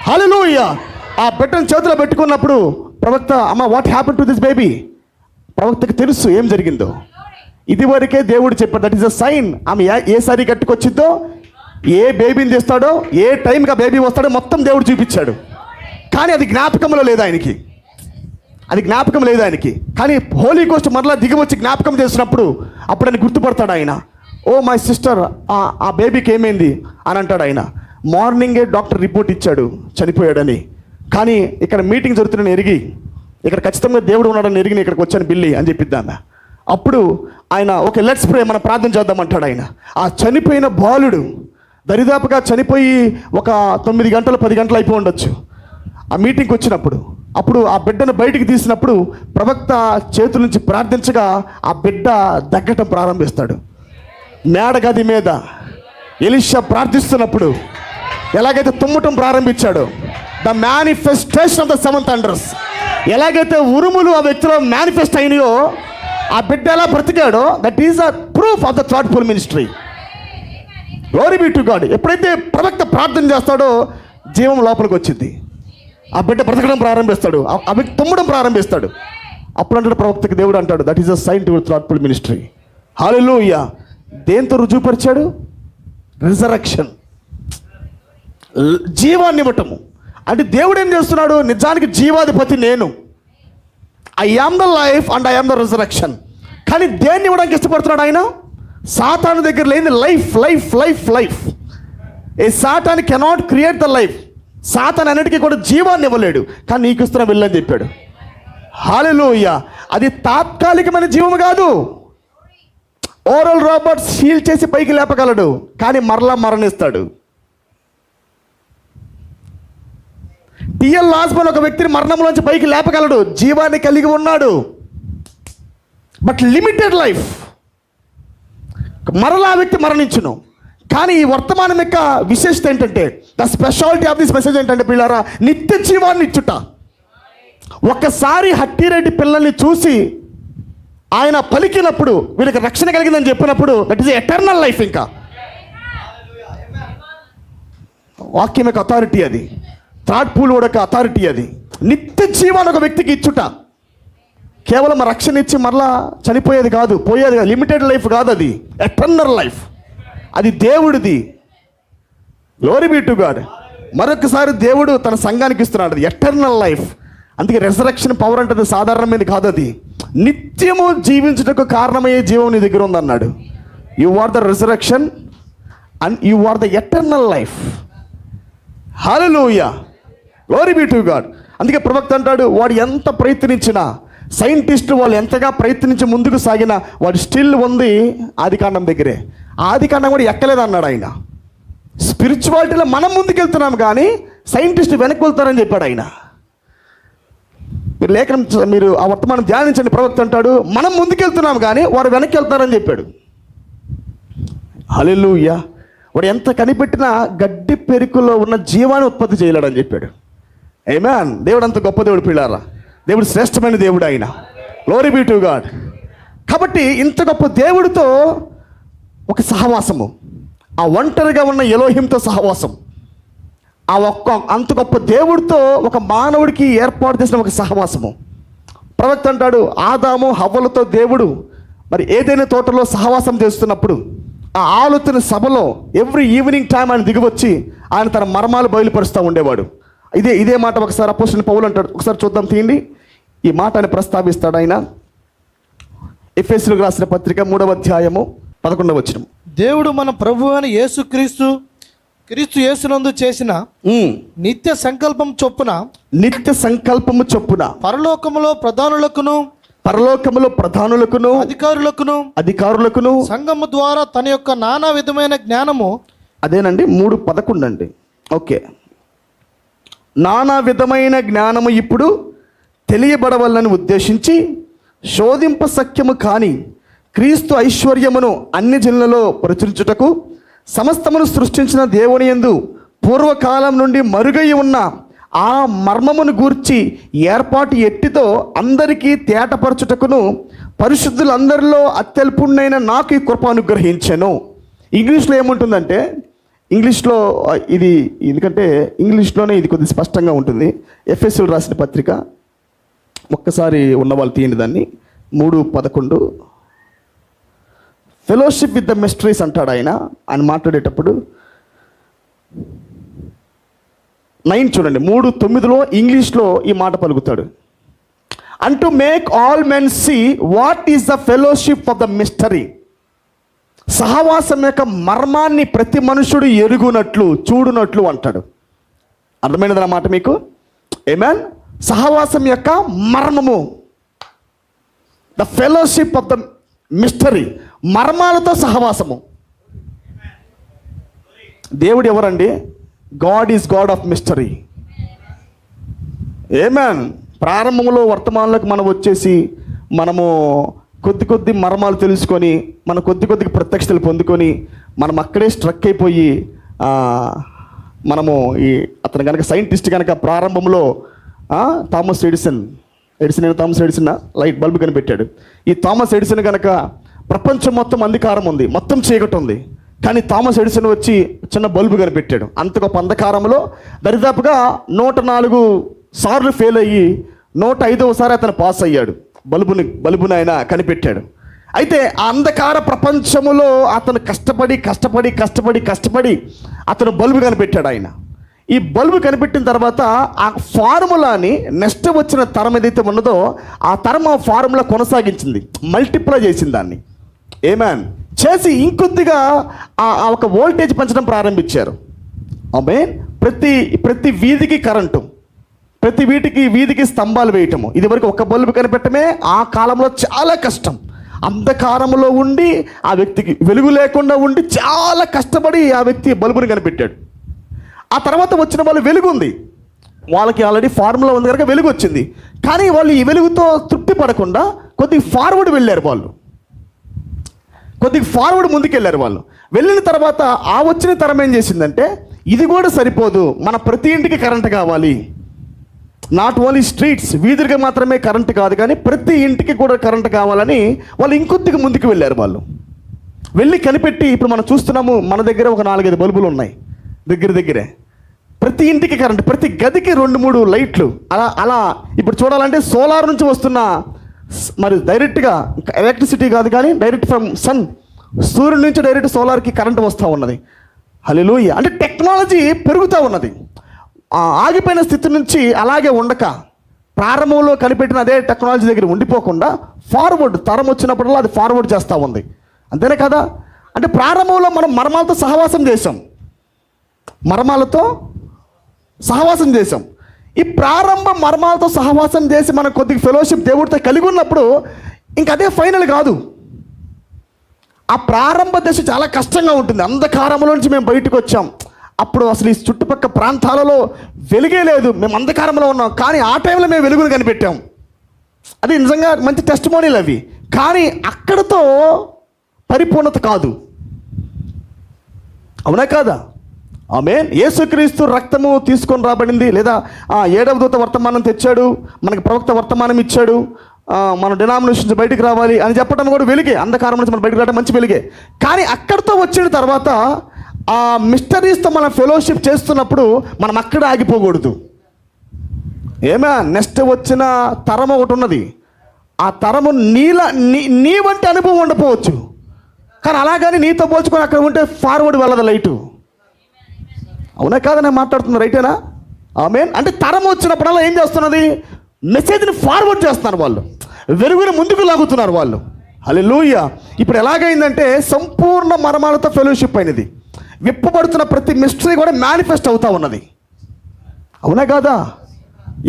[SPEAKER 1] హల్లెలూయా. ఆ బిడ్డను చేతిలో పెట్టుకున్నప్పుడు ప్రవక్త, అమ్మ what happen to this baby? ప్రవక్తకి తెలుసు ఏం జరిగిందో. ఇదివరకే దేవుడు చెప్పాడు, దట్ ఈస్ అ సైన్. ఆమె ఏ సారీ కట్టుకొచ్చిద్దో, ఏ బేబీని తెస్తాడో, ఏ టైంకి ఆ బేబీ వస్తాడో మొత్తం దేవుడు చూపించాడు. కానీ అది జ్ఞాపకంలో లేదు ఆయనకి. కానీ హోలీ గోస్ట్ మరలా దిగి వచ్చి జ్ఞాపకం చేసినప్పుడు అప్పుడు ఆయన గుర్తుపడతాడు ఆయన. ఓ మై సిస్టర్, ఆ బేబీకి ఏమైంది అని అంటాడు ఆయన. మార్నింగే డాక్టర్ రిపోర్ట్ ఇచ్చాడు చనిపోయాడని. కానీ ఇక్కడ మీటింగ్ జరుగుతుందని ఎరిగి, ఇక్కడ ఖచ్చితంగా దేవుడు ఉన్నాడని ఎరిగి ఇక్కడికి వచ్చాను బిల్లి అని చెప్పిద్దామె. అప్పుడు ఆయన ఓకే లెట్స్ ప్రే, మనం ప్రార్థన చేద్దామంటాడు ఆయన. ఆ చనిపోయిన బాలుడు దరిదాపుగా చనిపోయి ఒక 9 గంటలు 10 గంటలు అయిపోయి ఉండొచ్చు ఆ మీటింగ్కి వచ్చినప్పుడు. అప్పుడు ఆ బిడ్డను బయటికి తీసినప్పుడు ప్రవక్త చేతుల నుంచి ప్రార్థించగా ఆ బిడ్డ దగ్గటం ప్రారంభిస్తాడు. మేడగది మీద ఎలీషా ప్రార్థిస్తున్నప్పుడు ఎలాగైతే తుమ్మటం ప్రారంభించాడో, the manifestation of the 7 thunders, ఎలాగైతే ఉరుములు ఆ వ్యక్తిలో మేనిఫెస్ట్ అయినాయో, ఆ బిడ్డ ఎలా బ్రతికాడో, that is a proof of the thoughtful ministry. Glory be to God. ఎప్పుడైతే ప్రవక్త ప్రార్థన చేస్తాడో జీవం లోపలికి వచ్చింది. ఆ బిడ్డ బ్రతకడం ప్రారంభిస్తాడు. ఆ వ్యక్తి తుమ్మడం ప్రారంభిస్తాడు. అప్పుడు అంటాడు ప్రవక్తకి దేవుడు అంటాడు, that is a sign to thoughtful ministry. హల్లెలూయా. దేంతో రుజువుపరిచాడు? రిజరక్షన్, జీవాన్ని ఇవ్వటము. అంటే దేవుడు ఏం చేస్తున్నాడు? నిజానికి జీవాధిపతి నేను. I am the life and I am the resurrection. కానీ దేన్ని ఇవ్వడానికి ఇష్టపడుతున్నాడు ఆయన? సాతాను దగ్గర లేని life. A Satan cannot create the life. Satan అన్నిటికీ కూడా జీవాన్ని ఇవ్వలేడు, కానీ నీకు ఇస్తున్నా వెళ్ళని చెప్పాడు. హల్లెలూయా. అది తాత్కాలికమైన జీవము కాదు. ఓరల్ రాబర్ట్స్ హీల్ చేసి పైకి లేపగలడు, కానీ మరలా మరణిస్తాడు. టిఎల్ లాస్మన్ ఒక వ్యక్తిని మరణంలోంచి పైకి లేపగలడు, జీవాన్ని కలిగి ఉన్నాడు, బట్ లిమిటెడ్ లైఫ్. మరలా ఆ వ్యక్తి మరణించును. కానీ ఈ వర్తమానం యొక్క విశేషత ఏంటంటే, the speciality of this message ఏంటంటే పిల్లారా, నిత్య జీవాన్ని ఇచ్చుట. ఒక్కసారి హట్టిరెడ్డి పిల్లల్ని చూసి ఆయన పలికినప్పుడు వీళ్ళకి రక్షణ కలిగిందని చెప్పినప్పుడు దట్ ఈస్ ఎటర్నల్ లైఫ్. ఇంకా వాక్యం యొక్క అథారిటీ అది, థర్డ్ పూల్ యొక్క అథారిటీ అది. నిత్య జీవాన్ని ఒక వ్యక్తికి ఇచ్చుట, కేవలం రక్షణ ఇచ్చి మరలా చనిపోయేది కాదు, పోయేది కాదు, లిమిటెడ్ లైఫ్ కాదు, అది ఎటర్నల్ లైఫ్. అది దేవుడిది. Glory be to God. మరొకసారి దేవుడు తన సంఘానికి ఇస్తున్నాడు, అది ఎటర్నల్ లైఫ్. అందుకే రెజరక్షన్ పవర్ అంటే సాధారణమైనది కాదు, అది నిత్యము జీవించుటకు కారణమయ్యే జీవం నీ దగ్గర ఉందన్నాడు. You are the resurrection and you are the eternal life. హల్లెలూయా. Glory be to God. అందుకే ప్రవక్త అంటాడు, వాడు ఎంత ప్రయత్నించినా, సైంటిస్టులు వాళ్ళు ఎంతగా ప్రయత్నించి ముందుకు సాగినా వాడు స్టిల్ ఉంది ఆదికాండం దగ్గరే. ఆదికాండం కూడా ఎక్కలేదు అన్నాడు ఆయన. స్పిరిచువాలిటీలో మనం ముందుకెళ్తున్నాం కానీ సైంటిస్ట్ వెనక్కి వెళ్తారని చెప్పాడు ఆయన. మీరు లేఖనం, మీరు ఆ వర్తమానం ధ్యానించండి. ప్రవక్త అంటాడు, మనం ముందుకెళ్తున్నాం కానీ వాడు వెనక్కి వెళ్తారని చెప్పాడు. హల్లెలూయా. వాడు ఎంత కనిపెట్టినా గడ్డి పెరుకులో ఉన్న జీవాన్ని ఉత్పత్తి చేయలేడని చెప్పాడు. ఆమేన్. దేవుడు అంత గొప్ప దేవుడు పిల్లారా. దేవుడు శ్రేష్టమైన దేవుడు ఆయన. Glory be to God. కాబట్టి ఇంత గొప్ప దేవుడితో ఒక సహవాసము, ఆ ఒంటరిగా ఉన్న ఎలోహింతో సహవాసం, ఆ అంత గొప్ప దేవుడితో ఒక మానవుడికి ఏర్పాటు చేసిన ఒక సహవాసము. ప్రవక్త అంటాడు, ఆదాము హవ్వలతో దేవుడు మరి ఏదైనా తోటలో సహవాసం చేస్తున్నప్పుడు ఆ ఆలోచన సభలో ఎవ్రీ ఈవినింగ్ టైం ఆయన దిగివచ్చి ఆయన తన మర్మాలు బయలుపరుస్తూ ఉండేవాడు. ఇదే మాట ఒకసారి అపోస్తలుడైన పౌలు అంటాడు. ఒకసారి చూద్దాం, తీయండి. ఈ మాట ఆయన ప్రస్తావిస్తాడు. ఆయన ఎఫెసీయులకు రాసిన పత్రిక 3వ అధ్యాయము 11వ వచనం.
[SPEAKER 3] దేవుడు మన ప్రభువు అయిన క్రీస్తు యేసునందు చేసిన నిత్య సంకల్పము చొప్పున పరలోకములో ప్రధానులకును అధికారులకును సంఘము ద్వారా తన యొక్క నానా విధమైన జ్ఞానము.
[SPEAKER 1] అదేనండి 3:11 అండి. ఓకే. నానా విధమైన జ్ఞానము ఇప్పుడు తెలియబడవలని ఉద్దేశించి శోధింప సఖ్యము కాని
[SPEAKER 2] క్రీస్తు ఐశ్వర్యమును అన్ని జనులలో ప్రచురించుటకు సమస్తమును సృష్టించిన దేవుని యందు పూర్వకాలం నుండి మరుగై ఉన్న ఆ మర్మమును గూర్చి ఏర్పాటు ఎట్టితో అందరికీ తేటపరచుటకును పరిశుద్ధులందరిలో అత్యల్పుణ్ణైన నాకు ఈ కృప అనుగ్రహించెను. ఇంగ్లీష్లో ఏముంటుందంటే, ఇంగ్లీష్లో ఇది ఎందుకంటే ఇంగ్లీష్లోనే ఇది కొద్దిగా స్పష్టంగా ఉంటుంది. ఎఫెసీయులు రాసిన పత్రిక ఒక్కసారి ఉన్నవాళ్ళు తీయండి దాన్ని. 3:11 ఫెలోషిప్ విత్ ద మిస్టరీస్ అంటాడు ఆయన మాట్లాడేటప్పుడు. 9 చూడండి, 3:9 ఇంగ్లీష్లో ఈ మాట పలుకుతాడు. And to make all men see what is the fellowship of the mystery. సహవాసం యొక్క మర్మాన్ని ప్రతి మనుషుడు ఎరుగునట్లు చూడునట్లు అంటాడు. అర్థమైనది ఆ మాట మీకు? ఆమేన్. సహవాసం యొక్క మర్మము, the fellowship of the mystery, మర్మాలతో సహవాసము. దేవుడు ఎవరండి? God is God of mystery. ఆమేన్. ప్రారంభంలో వర్తమానంలోకి మనం వచ్చేసి మనము కొద్ది మర్మాలు తెలుసుకొని మనం కొద్దిగా ప్రత్యక్షతలు పొందుకొని మనం అక్కడే స్ట్రక్ అయిపోయి మనము అతను కనుక సైంటిస్ట్ కనుక ప్రారంభంలో థామస్ ఎడిసన్ లైట్ బల్బ్ కనిపెట్టాడు. ఈ థామస్ ఎడిసన్ కనుక ప్రపంచం మొత్తం అంధకారం ఉంది, మొత్తం చీకటి ఉంది, కానీ థామస్ ఎడిసన్ వచ్చి చిన్న బల్బు కనిపెట్టాడు. అంత గొప్ప అంధకారంలో దరిదాపుగా 104 సార్లు ఫెయిల్ అయ్యి 105వ సారి అతను పాస్ అయ్యాడు. బల్బుని ఆయన కనిపెట్టాడు. అయితే ఆ అంధకార ప్రపంచములో అతను కష్టపడి అతను బల్బు కనిపెట్టాడు ఆయన. ఈ బల్బు కనిపెట్టిన తర్వాత ఆ ఫార్ములాని నెక్స్ట్ వచ్చిన తరం ఏదైతే ఉన్నదో ఆ తరం ఆ ఫార్ములా కొనసాగించింది, మల్టిప్లై చేసింది దాన్ని. ఆమేన్. చేసి ఇంకొద్దిగా ఆ ఒక వోల్టేజ్ పెంచడం ప్రారంభించారు. ఆమేన్. ప్రతి వీధికి కరెంటు, ప్రతి వీధికి స్తంభాలు వేయటము. ఇదివరకు ఒక బల్బు కనిపెట్టమే ఆ కాలంలో చాలా కష్టం. అంధకారంలో ఉండి ఆ వ్యక్తికి వెలుగు లేకుండా ఉండి చాలా కష్టపడి ఆ వ్యక్తి బల్బుని కనిపెట్టాడు. ఆ తర్వాత వచ్చిన వాళ్ళు వెలుగు ఉంది, వాళ్ళకి ఆల్రెడీ ఫార్ములా ఉంది కనుక వెలుగు వచ్చింది. కానీ వాళ్ళు ఈ వెలుగుతో తృప్తి పడకుండా కొద్దిగా ఫార్వర్డ్ వెళ్ళారు. వాళ్ళు కొద్దిగా ఫార్వర్డ్ ముందుకెళ్ళారు. వాళ్ళు వెళ్ళిన తర్వాత ఆ వచ్చిన తరం ఏం చేసిందంటే, ఇది కూడా సరిపోదు, మన ప్రతి ఇంటికి కరెంట్ కావాలి. నాట్ ఓన్లీ స్ట్రీట్స్, వీధులుగా మాత్రమే కరెంట్ కాదు కానీ ప్రతి ఇంటికి కూడా కరెంట్ కావాలని వాళ్ళు ఇంకొద్దిగా ముందుకు వెళ్ళారు. వాళ్ళు వెళ్ళి కనిపెట్టి ఇప్పుడు మనం చూస్తున్నాము, మన దగ్గర ఒక 4-5 బల్బులు ఉన్నాయి దగ్గరే. ప్రతి ఇంటికి కరెంట్, ప్రతి గదికి 2-3 లైట్లు. అలా ఇప్పుడు చూడాలంటే సోలార్ నుంచి వస్తున్న మరి డైరెక్ట్గా ఎలక్ట్రిసిటీ కాదు కానీ డైరెక్ట్ ఫ్రమ్ సన్, సూర్యుడి నుంచి డైరెక్ట్ సోలార్కి కరెంట్ వస్తూ ఉన్నది. హల్లెలూయా. అంటే టెక్నాలజీ పెరుగుతూ ఉన్నది. ఆగిపోయిన స్థితి నుంచి అలాగే ఉండక ప్రారంభంలో కనిపెట్టిన అదే టెక్నాలజీ దగ్గర ఉండిపోకుండా ఫార్వర్డ్ తరం వచ్చినప్పుడల్లా అది ఫార్వర్డ్ చేస్తూ ఉంది. అంతేనే కదా? అంటే ప్రారంభంలో మనం మర్మాలతో సహవాసం చేసాం. ఈ ప్రారంభ మర్మాలతో సహవాసం చేసి మనం కొద్దిగా ఫెలోషిప్ దేవుడితో కలిగి ఉన్నప్పుడు ఇంక అదే ఫైనల్ కాదు. ఆ ప్రారంభ దశ చాలా కష్టంగా ఉంటుంది. అంధకారంలో నుంచి మేము బయటకు వచ్చాం. అప్పుడు అసలు ఈ చుట్టుపక్కల ప్రాంతాలలో వెలుగే లేదు, మేము అంధకారంలో ఉన్నాం. కానీ ఆ టైంలో మేము వెలుగును కనిపెట్టాం. అది నిజంగా మంచి టెస్టిమోనీలు అవి. కానీ అక్కడతో పరిపూర్ణత కాదు. అవునా కాదా? ఆమేన్. యేసుక్రీస్తు రక్తము తీసుకొని రాబడింది, లేదా 7వ దూత వర్తమానం తెచ్చాడు, మనకి ప్రవక్త వర్తమానం ఇచ్చాడు, మన డినామినేషన్ నుంచి బయటికి రావాలి అని చెప్పడం కూడా వెలుగే. అంధకారం నుంచి మనం బయటకు రావడం మంచి వెలుగే. కానీ అక్కడితో వచ్చిన తర్వాత ఆ మిస్టరీస్తో మనం ఫెలోషిప్ చేస్తున్నప్పుడు మనం అక్కడ ఆగిపోకూడదు. నెక్స్ట్ వచ్చిన తరం ఒకటి ఉన్నది. ఆ తరము నీ వంటి అనుభవం ఉండకపోవచ్చు, కానీ అలాగని నీతో పోల్చుకొని అక్కడ ఉంటే ఫార్వర్డ్ వెళ్ళదు లైటు. అవునా కాదా? నేను మాట్లాడుతున్నా రైటేనా? ఆమేన్. అంటే తరం వచ్చినప్పుడల్లా ఏం చేస్తున్నది? మెసేజ్ని ఫార్వర్డ్ చేస్తున్నారు వాళ్ళు, వెలుగుని ముందుకు లాగుతున్నారు వాళ్ళు. హల్లెలూయా. ఇప్పుడు ఎలాగైందంటే సంపూర్ణ మర్మాలతో ఫెలోషిప్ అయినది. విప్పబడుతున్న ప్రతి మిస్టరీ కూడా మేనిఫెస్ట్ అవుతా ఉన్నది. అవునా కాదా?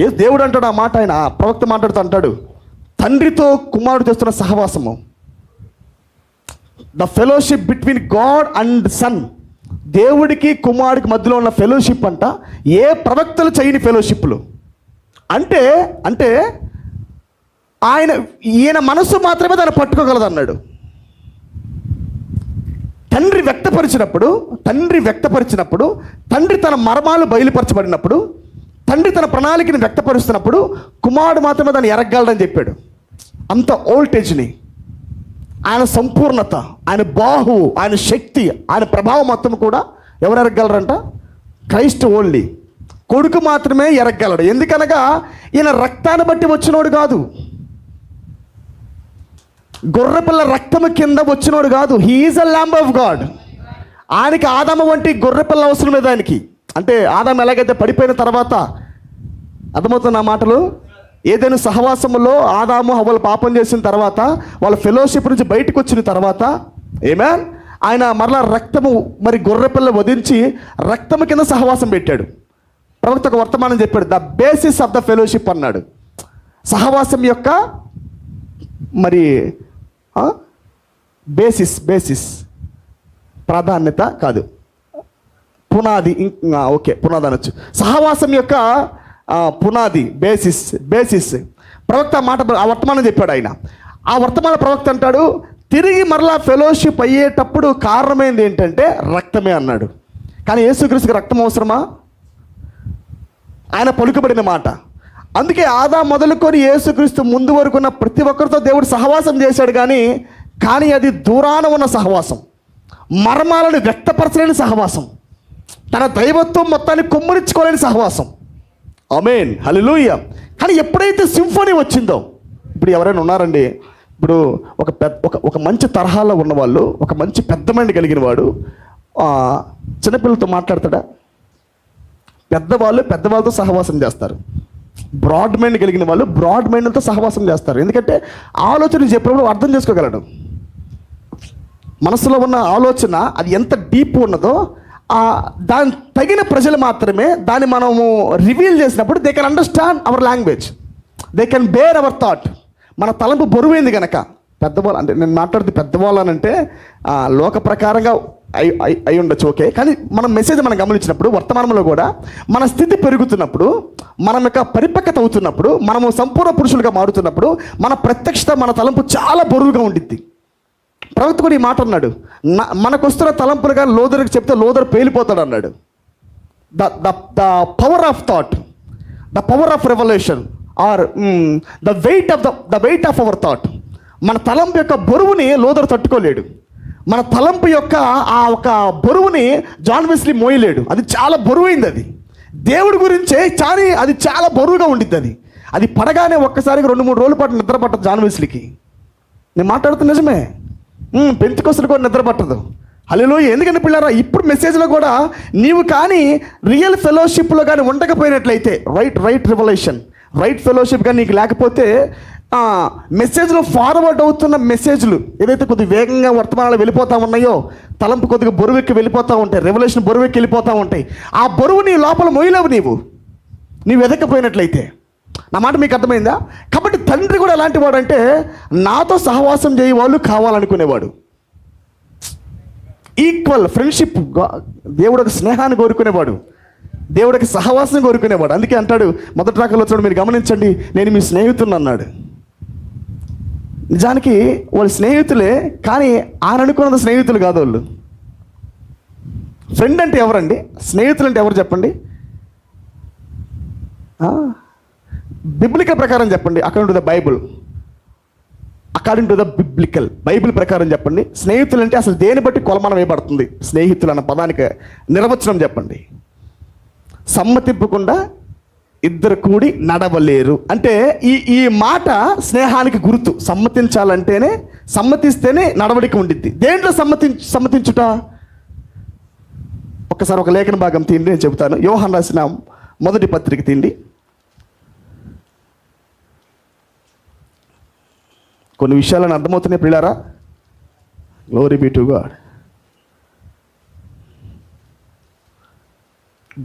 [SPEAKER 2] ఏ దేవుడు అంటాడు ఆ మాట, ఆయన ప్రవక్త మాట్లాడుతూ అంటాడు, తండ్రితో కుమారుడు చేస్తున్న సహవాసము, the fellowship between God and son. దేవుడికి కుమారుడికి మధ్యలో ఉన్న ఫెలోషిప్ అంట ఏ ప్రవక్తలు చేయని ఫెలోషిప్లు. అంటే ఈయన మనసు మాత్రమే దాన్ని పట్టుకోగలదు అన్నాడు.
[SPEAKER 1] తండ్రి వ్యక్తపరిచినప్పుడు తండ్రి తన మర్మాలు బయలుపరచబడినప్పుడు, తండ్రి తన ప్రణాళికని వ్యక్తపరుస్తున్నప్పుడు కుమారుడు మాత్రమే దాన్ని ఎరగలడని చెప్పాడు. అంత ఓల్టేజ్ని, ఆయన సంపూర్ణత, ఆయన బాహు, ఆయన శక్తి, ఆయన ప్రభావం మొత్తం కూడా ఎవరు ఎరగలరంట? Christ only. కొడుకు మాత్రమే ఎరగలడు. ఎందుకనగా ఈయన రక్తాన్ని బట్టి వచ్చినోడు కాదు, గొర్రెపిల్ల రక్తము కింద వచ్చినోడు కాదు. He's a lamb of God. ఆయనకి ఆదాము వంటి గొర్రెపిల్ల అవసరం లేదు ఆయనకి. అంటే ఆదాము ఎలాగైతే పడిపోయిన తర్వాత, అర్థమవుతున్న మాటలు, ఏదైనా సహవాసములో ఆదాము హవ్వలు పాపం చేసిన తర్వాత, వాళ్ళ ఫెలోషిప్ నుంచి బయటకు వచ్చిన తర్వాత, ఏమేన్, ఆయన మరలా రక్తము, మరి గొర్రెపిల్ల వధించి రక్తము కింద సహవాసం పెట్టాడు. ప్రవక్త ఒక వర్తమానం చెప్పాడు, the basis of the fellowship అన్నాడు. సహవాసం యొక్క మరి బేసిస్ ప్రాధాన్యత కాదు, పునాది. పునాది అనొచ్చు. సహవాసం యొక్క పునాది, బేసిస్. ప్రవక్త ఆ వర్తమానం చెప్పాడు ఆయన. ఆ వర్తమాన ప్రవక్త అంటాడు, తిరిగి మరలా ఫెలోషిప్ అయ్యేటప్పుడు కారణమైంది ఏంటంటే రక్తమే అన్నాడు. కానీ యేసుక్రీస్తుకి రక్తం అవసరమా? ఆయన పలుకుబడిన మాట. అందుకే ఆదాము మొదలుకొని యేసుక్రీస్తు ముందు వరకు ఉన్న ప్రతి ఒక్కరితో దేవుడు సహవాసం చేశాడు. కానీ అది దూరాన ఉన్న సహవాసం, మర్మాలను వ్యక్తపరచలేని సహవాసం, తన దైవత్వం మొత్తాన్ని కుమ్మరించుకోలేని సహవాసం. ఆమేన్, హల్లెలూయా. కానీ ఎప్పుడైతే సింఫనీ వచ్చిందో, ఇప్పుడు ఎవరైనా ఉన్నారండి, ఇప్పుడు ఒక మంచి తరహాలో ఉన్నవాళ్ళు, ఒక మంచి పెద్ద మైండ్ కలిగిన వాడు చిన్నపిల్లలతో మాట్లాడతాడా? పెద్దవాళ్ళతో సహవాసం చేస్తారు. బ్రాడ్ మైండ్ కలిగిన వాళ్ళు బ్రాడ్ మైండ్తో సహవాసం చేస్తారు. ఎందుకంటే ఆలోచన చెప్పినప్పుడు అర్థం చేసుకోగలడు. మనసులో ఉన్న ఆలోచన అది ఎంత డీప్ ఉన్నదో దాని తగిన ప్రజలు మాత్రమే దాన్ని మనము రివీల్ చేసినప్పుడు they can understand our language, they can bear our thought. మన తలంపు బరువైంది కనుక పెద్దవాళ్ళు, అంటే నేను మాట్లాడుతూ పెద్దవాళ్ళు అంటే లోక ప్రకారంగా అయి ఉండొచ్చు, ఓకే. కానీ మనం మెసేజ్ మనం గమనించినప్పుడు వర్తమానంలో కూడా మన స్థితి పెరుగుతున్నప్పుడు, మనం యొక్క పరిపక్వత అవుతున్నప్పుడు, మనము సంపూర్ణ పురుషులుగా మారుతున్నప్పుడు మన ప్రత్యక్షత, మన తలంపు చాలా బరువుగా ఉండిద్ది. ప్రవక్త కూడా ఈ మాట అన్నాడు, మనకు వస్తున్న తలంపులుగా లోదరికి చెప్తే లోదరు పేలిపోతాడు అన్నాడు. The power of thought, the power of revolution or the weight of our thought. మన తలంపు యొక్క బరువుని లోదరు తట్టుకోలేడు. మన తలంపు యొక్క ఆ ఒక బరువుని జాన్ వెస్లీ మోయలేడు. అది చాలా బరువైంది. అది దేవుడి గురించే, కానీ అది చాలా బరువుగా ఉండిద్ది. అది పడగానే ఒక్కసారిగా 2-3 రోజుల పాటు నిద్ర పట్టదు జాన్ వెస్లీకి. నేను మాట్లాడుతున్న నిజమే. పెంతెకొస్తేలు కూడా నిద్ర పట్టదు. హల్లెలూయా. ఎందుకంటే పిల్లరా, ఇప్పుడు మెసేజ్లో కూడా నీవు కానీ రియల్ ఫెలోషిప్లో కానీ ఉండకపోయినట్లయితే, రైట్ రివల్యూషన్, రైట్ ఫెలోషిప్ కానీ నీకు లేకపోతే, మెసేజ్లో ఫార్వర్డ్ అవుతున్న మెసేజ్లు ఏదైతే కొద్దిగా వేగంగా వర్తమానాలు వెళ్ళిపోతూ ఉన్నాయో, తలంపు కొద్దిగా బరువెక్కి వెళ్ళిపోతూ ఉంటాయి, రెవల్యూషన్ బరువెక్కి వెళ్ళిపోతూ ఉంటాయి. ఆ బరువు నీ లోపల మొయ్యలేవు నీవు ఎదకపోయినట్లయితే. నా మాట మీకు అర్థమైందా? కాబట్టి తండ్రి కూడా ఎలాంటి వాడు అంటే, నాతో సహవాసం చేయవాళ్ళు కావాలనుకునేవాడు. Equal friendship. దేవుడు ఒక స్నేహాన్ని కోరుకునేవాడు, దేవుడికి సహవాసం కోరుకునేవాడు. అందుకే అంటాడు మొదటి రాకలో వచ్చినప్పుడు, మీరు గమనించండి, నేను మీ స్నేహితుడిని అన్నాడు. నిజానికి వాళ్ళు స్నేహితులే, కానీ ఆయన అనుకున్నది స్నేహితులు కాదు వాళ్ళు. ఫ్రెండ్ అంటే ఎవరండి? స్నేహితులు అంటే ఎవరు చెప్పండి? బిబ్లికల్ ప్రకారం చెప్పండి. According to the Bible, according to the biblical Bible ప్రకారం చెప్పండి. స్నేహితులు అంటే అసలు దేని బట్టి కొలమానం వేయబడుతుంది? స్నేహితులు అన్న పదానికి నిర్వచనం చెప్పండి. సమ్మతింపకుండా ఇద్దరు కూడి నడవలేరు అంటే ఈ మాట స్నేహానికి గుర్తు. సమ్మతిస్తేనే నడవడిక ఉండిద్ది. దేంట్లో సమ్మతించుట? ఒక్కసారి ఒక లేఖన భాగం తీయండి, నేను చెబుతాను. యోహాను రాసిన మొదటి పత్రిక తీయండి. కొన్ని విషయాలను అర్థమవుతున్నాయి ప్రియులారా. Glory be to God.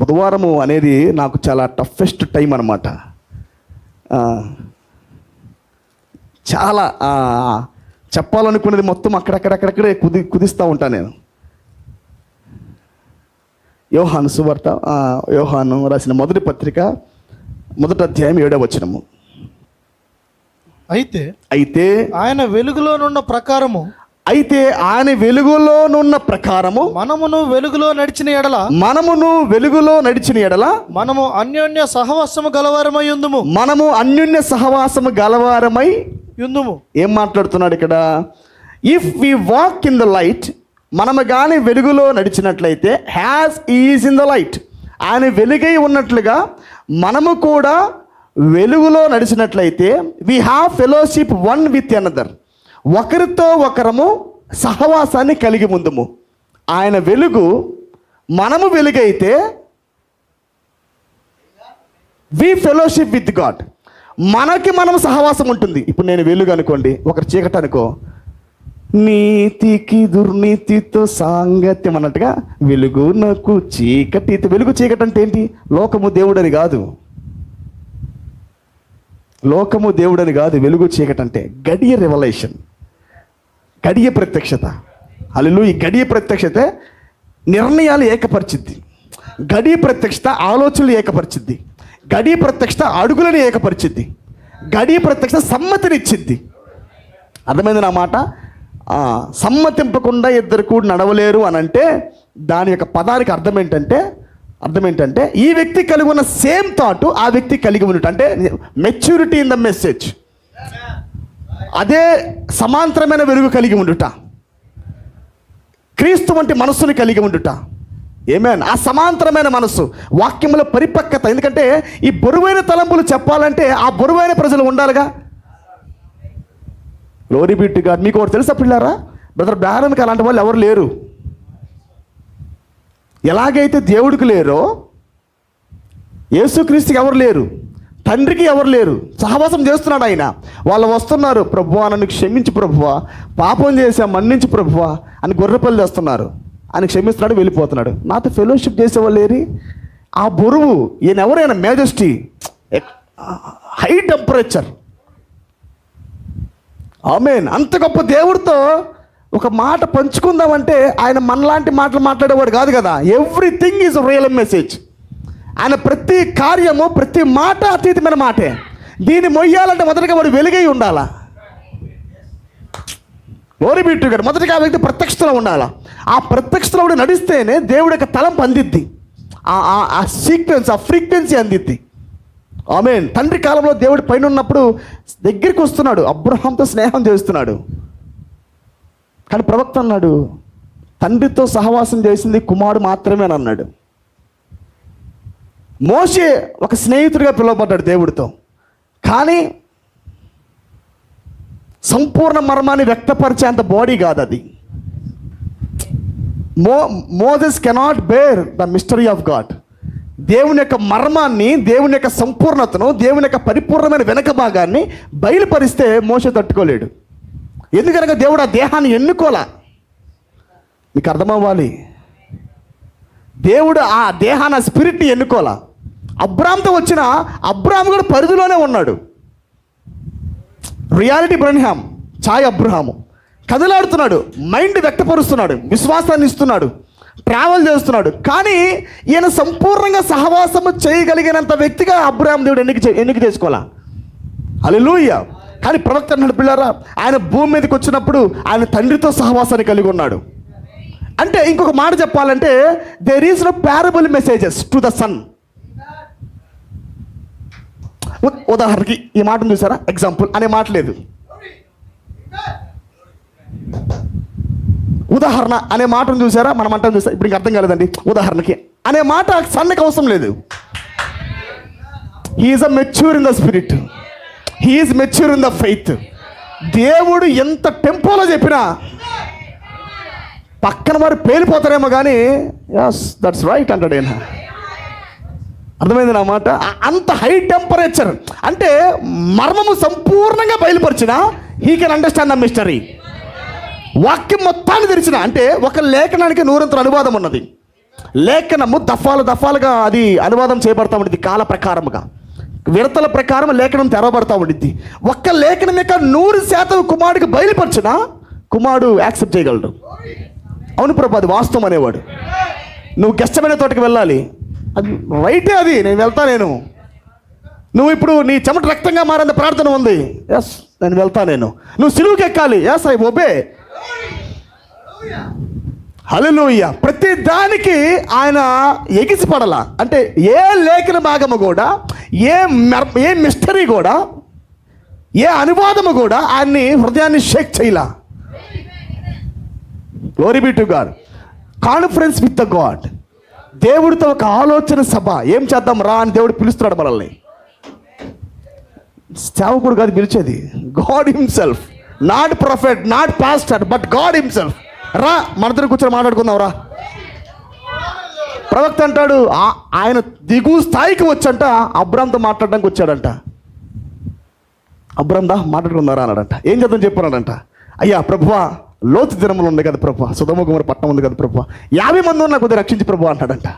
[SPEAKER 1] బుధవారము అనేది నాకు చాలా టఫెస్ట్ టైం అన్నమాట. చాలా చెప్పాలనుకునేది మొత్తం అక్కడక్కడే కుదిస్తూ ఉంటాను నేను. యోహాను సువార్త, యోహాను రాసిన మొదటి పత్రిక 1వ అధ్యాయం 7వ వచనము.
[SPEAKER 3] అయితే ఆయన వెలుగులోనున్న ప్రకారము
[SPEAKER 1] అయితే ఆయన వెలుగులోనున్న ప్రకారము
[SPEAKER 3] మనమును వెలుగులో నడిచిన ఎడల మనము అన్యోన్య సహవాసము గలవారమై ఉందుము.
[SPEAKER 1] మనము అన్యోన్య సహవాసము గలవారమై
[SPEAKER 3] యుందుము.
[SPEAKER 1] ఏం మాట్లాడుతున్నాడు ఇక్కడ? If we walk in the light, మనము కానీ వెలుగులో నడిచినట్లయితే, as is in the light, ఆయన వెలుగై ఉన్నట్లుగా మనము కూడా వెలుగులో నడిచినట్లయితే, we have fellowship one with another, ఒకరితో ఒకరము సహవాసాన్ని కలిగి ఉందుము. ఆయన వెలుగు, మనము వెలుగైతే వి ఫెలోషిప్ విత్ గాడ్, మనకి మనం సహవాసం ఉంటుంది. ఇప్పుడు నేను వెలుగు అనుకోండి, ఒకరు చీకటి అనుకో, నీతికి దుర్నీతితో సాంగత్యం అన్నట్టుగా వెలుగు నాకు చీకటి. వెలుగు చీకటి అంటే ఏంటి? లోకము దేవుడని కాదు, వెలుగు చీకటి అంటే గడియ రెవల్యూషన్, గడియ ప్రత్యక్షత. హల్లెలూయా. ఈ గడియ ప్రత్యక్షత నిర్ణయాలు ఏకపరిచిద్ది, గడియ ప్రత్యక్షత ఆలోచనలు ఏకపరిచిద్ది, గడియ ప్రత్యక్షత అడుగులను ఏకపరిచిద్ది, గడియ ప్రత్యక్షత సమ్మతినిచ్చిద్ది. అర్థమైంది నా మాట? సమ్మతింపకుండా ఇద్దరు కూడా నడవలేరు అని అంటే దాని యొక్క పదానికి అర్థం ఏంటంటే ఈ వ్యక్తి కలిగి ఉన్న సేమ్ థాట్ ఆ వ్యక్తి కలిగి ఉన్నట్టు, అంటే మెచ్యూరిటీ ఇన్ ద మెసేజ్. అదే సమాంతరమైన వెలుగు కలిగి ఉండుట, క్రీస్తు వంటి మనస్సుని కలిగి ఉండుట. ఏమేన్? ఆ సమాంతరమైన మనస్సు, వాక్యముల పరిపక్వత. ఎందుకంటే ఈ బరువైన తలంపులు చెప్పాలంటే ఆ బరువైన ప్రజలు ఉండాలిగా. Glory be to God. మీకు ఒకటి తెలుసా పిల్లారా, బ్రదర్ బ్రాహ్మణ్కి అలాంటి వాళ్ళు ఎవరు లేరు. ఎలాగైతే దేవుడికి లేరో యేసుక్రీస్తుకి ఎవరు లేరు, తండ్రికి ఎవరు లేరు. సహవాసం చేస్తున్నాడు ఆయన. వాళ్ళు వస్తున్నారు, ప్రభువా నన్ను క్షమించు ప్రభువా, పాపం చేశా మన్నించు ప్రభువా అని గొర్రెపల్లి చేస్తున్నారు. ఆయన క్షమిస్తున్నాడు, వెళ్ళిపోతున్నాడు. నాతో ఫెలోషిప్ చేసేవాళ్ళు లేరి. ఆ బరువు, ఈయన ఎవరైనా మేజెస్టీ, హై టెంపరేచర్. ఆమేన్. అంత గొప్ప దేవుడితో ఒక మాట పంచుకుందామంటే ఆయన మనలాంటి మాటలు మాట్లాడేవాడు కాదు కదా. Everything is real message. ఆయన ప్రతి కార్యము, ప్రతి మాట అతీతమైన మాటే. దీన్ని మొయ్యాలంటే మొదటిగా వాడు వెలుగై ఉండాలా. ఓరి బిట్టు గారు మొదటిగా ఆ వ్యక్తి ప్రత్యక్షతలో ఉండాలా. ఆ ప్రత్యక్షతలో నడిస్తేనే దేవుడి యొక్క తలంపు అందిద్ది, ఆ సీక్వెన్స్, ఆ ఫ్రీక్వెన్సీ అందిద్ది. ఆమేన్. తండ్రి కాలంలో దేవుడి పైన ఉన్నప్పుడు దగ్గరికి వస్తున్నాడు, అబ్రహాంతో స్నేహం చేస్తున్నాడు. కానీ ప్రవక్త అన్నాడు, తండ్రితో సహవాసం చేసింది కుమారుడు మాత్రమే అని అన్నాడు. మోషే ఒక స్నేహితుడిగా పిలువబడ్డాడు దేవుడితో, కానీ సంపూర్ణ మర్మాన్ని వ్యక్తపరిచేంత బాడీ కాదు అది. Moses cannot bear the mystery of God. దేవుని యొక్క మర్మాన్ని, దేవుని యొక్క సంపూర్ణతను, దేవుని యొక్క పరిపూర్ణమైన వెనక భాగాన్ని బయలుపరిస్తే మోషే తట్టుకోలేడు. ఎందుకనగా దేవుడు ఆ దేహాన్ని ఎన్నుకోలా. మీకు అర్థమవ్వాలి. దేవుడు ఆ దేహాన్ని, ఆ స్పిరిట్ని ఎన్నుకోలా. అబ్రామ్తో వచ్చిన అబ్రామ్ కూడా పరిధిలోనే ఉన్నాడు. రియాలిటీ బ్రహ్యామ్, ఛాయ్ అబ్రహాము కదలాడుతున్నాడు, మైండ్ వ్యక్తపరుస్తున్నాడు, విశ్వాసాన్ని ఇస్తున్నాడు, ట్రావెల్ చేస్తున్నాడు. కానీ ఈయన సంపూర్ణంగా సహవాసము చేయగలిగినంత వ్యక్తిగా అబ్రహాం దేవుడు ఎన్నిక చేసుకోవాలా. హల్లెలూయా. కానీ ప్రవక్త అన్నాడు, పిల్లారా, ఆయన భూమి మీదకి వచ్చినప్పుడు ఆయన తండ్రితో సహవాసాన్ని కలిగి ఉన్నాడు. అంటే ఇంకొక మాట చెప్పాలంటే, there is no parable messages to the son. ఉదాహరణకి ఈ మాటను చూసారా, ఎగ్జాంపుల్ అనే మాట లేదు. ఉదాహరణ అనే మాటను చూసారా, మనం అంటాం చూసా. ఇప్పుడు ఇంక అర్థం కాలేదండి. ఉదాహరణకి అనే మాట సన్నకి అవసరం లేదు. He's a mature in the spirit, he's mature in the faith. దేవుడు ఎంత టెంపోలో చెప్పినా పక్కన వారు పేలిపోతారేమో కానీ యస్ దట్స్ రైట్ అంటాడు ఆయన. అర్థమైంది నా మాట? అంత హై టెంపరేచర్. అంటే మర్మము సంపూర్ణంగా బయలుపరిచిన he can understand the mystery. వాక్యం మొత్తాన్ని తెరిచిన, అంటే ఒక లేఖనానికి 100 అనువాదం ఉన్నది. లేఖనము దఫాలుగా అది అనువాదం చేయబడతా ఉండిద్ది. కాల ప్రకారముగా, విడతల ప్రకారం లేఖనం తెరవబడతా ఉండిద్ది. ఒక్క లేఖనం యొక్క 100% కుమారుడికి బయలుపరిచిన కుమారుడు యాక్సెప్ట్ చేయగలడు. అవును ప్రభు, అది వాస్తవం అనేవాడు. నువ్వు గెస్టమైన తోటకి వెళ్ళాలి, అది రైటే, అది నేను వెళ్తా. నువ్వు ఇప్పుడు నీ చెమట రక్తంగా మారేంత ప్రార్థన ఉంది, ఎస్ నేను వెళ్తా. నువ్వు సిలువుకి ఎక్కాలి, ఎస్ ఐ ఒబే. హల్లెలూయా. ప్రతి దానికి ఆయన ఎగిసిపడల. అంటే ఏ లేఖన భాగము కూడా, ఏ మిస్టరీ కూడా, ఏ అనువాదము కూడా ఆయన్ని హృదయాన్ని షేక్ చేయలా. Glory be to God. Conference with the God. దేవుడితో ఒక ఆలోచన సభ. ఏం చేద్దాం రా అని దేవుడు పిలుస్తున్నాడు మనల్ని. సేవకుడు కాదు పిలిచేది, God himself. Not prophet, not pastor, but God himself. రా మనతో కూర్చొని మాట్లాడుకుందాం రా. ప్రవక్త అంటాడు ఆయన దిగు స్థాయికి వచ్చంట అబ్రామ్తో మాట్లాడడానికి వచ్చాడంట. అబ్రామ్ దా మాట్లాడుకుందారా అన్నాడంట. ఏం చేద్దాం చెప్పాడంట. అయ్యా ప్రభువా, లోతు దినములు ఉంది కదా ప్రభు, సొదొమ గొమొర్రా పట్టణం ఉంది కదా ప్రభు, 50 మంది ఉన్నా కొద్దిగా రక్షించి ప్రభు అంటాడంట.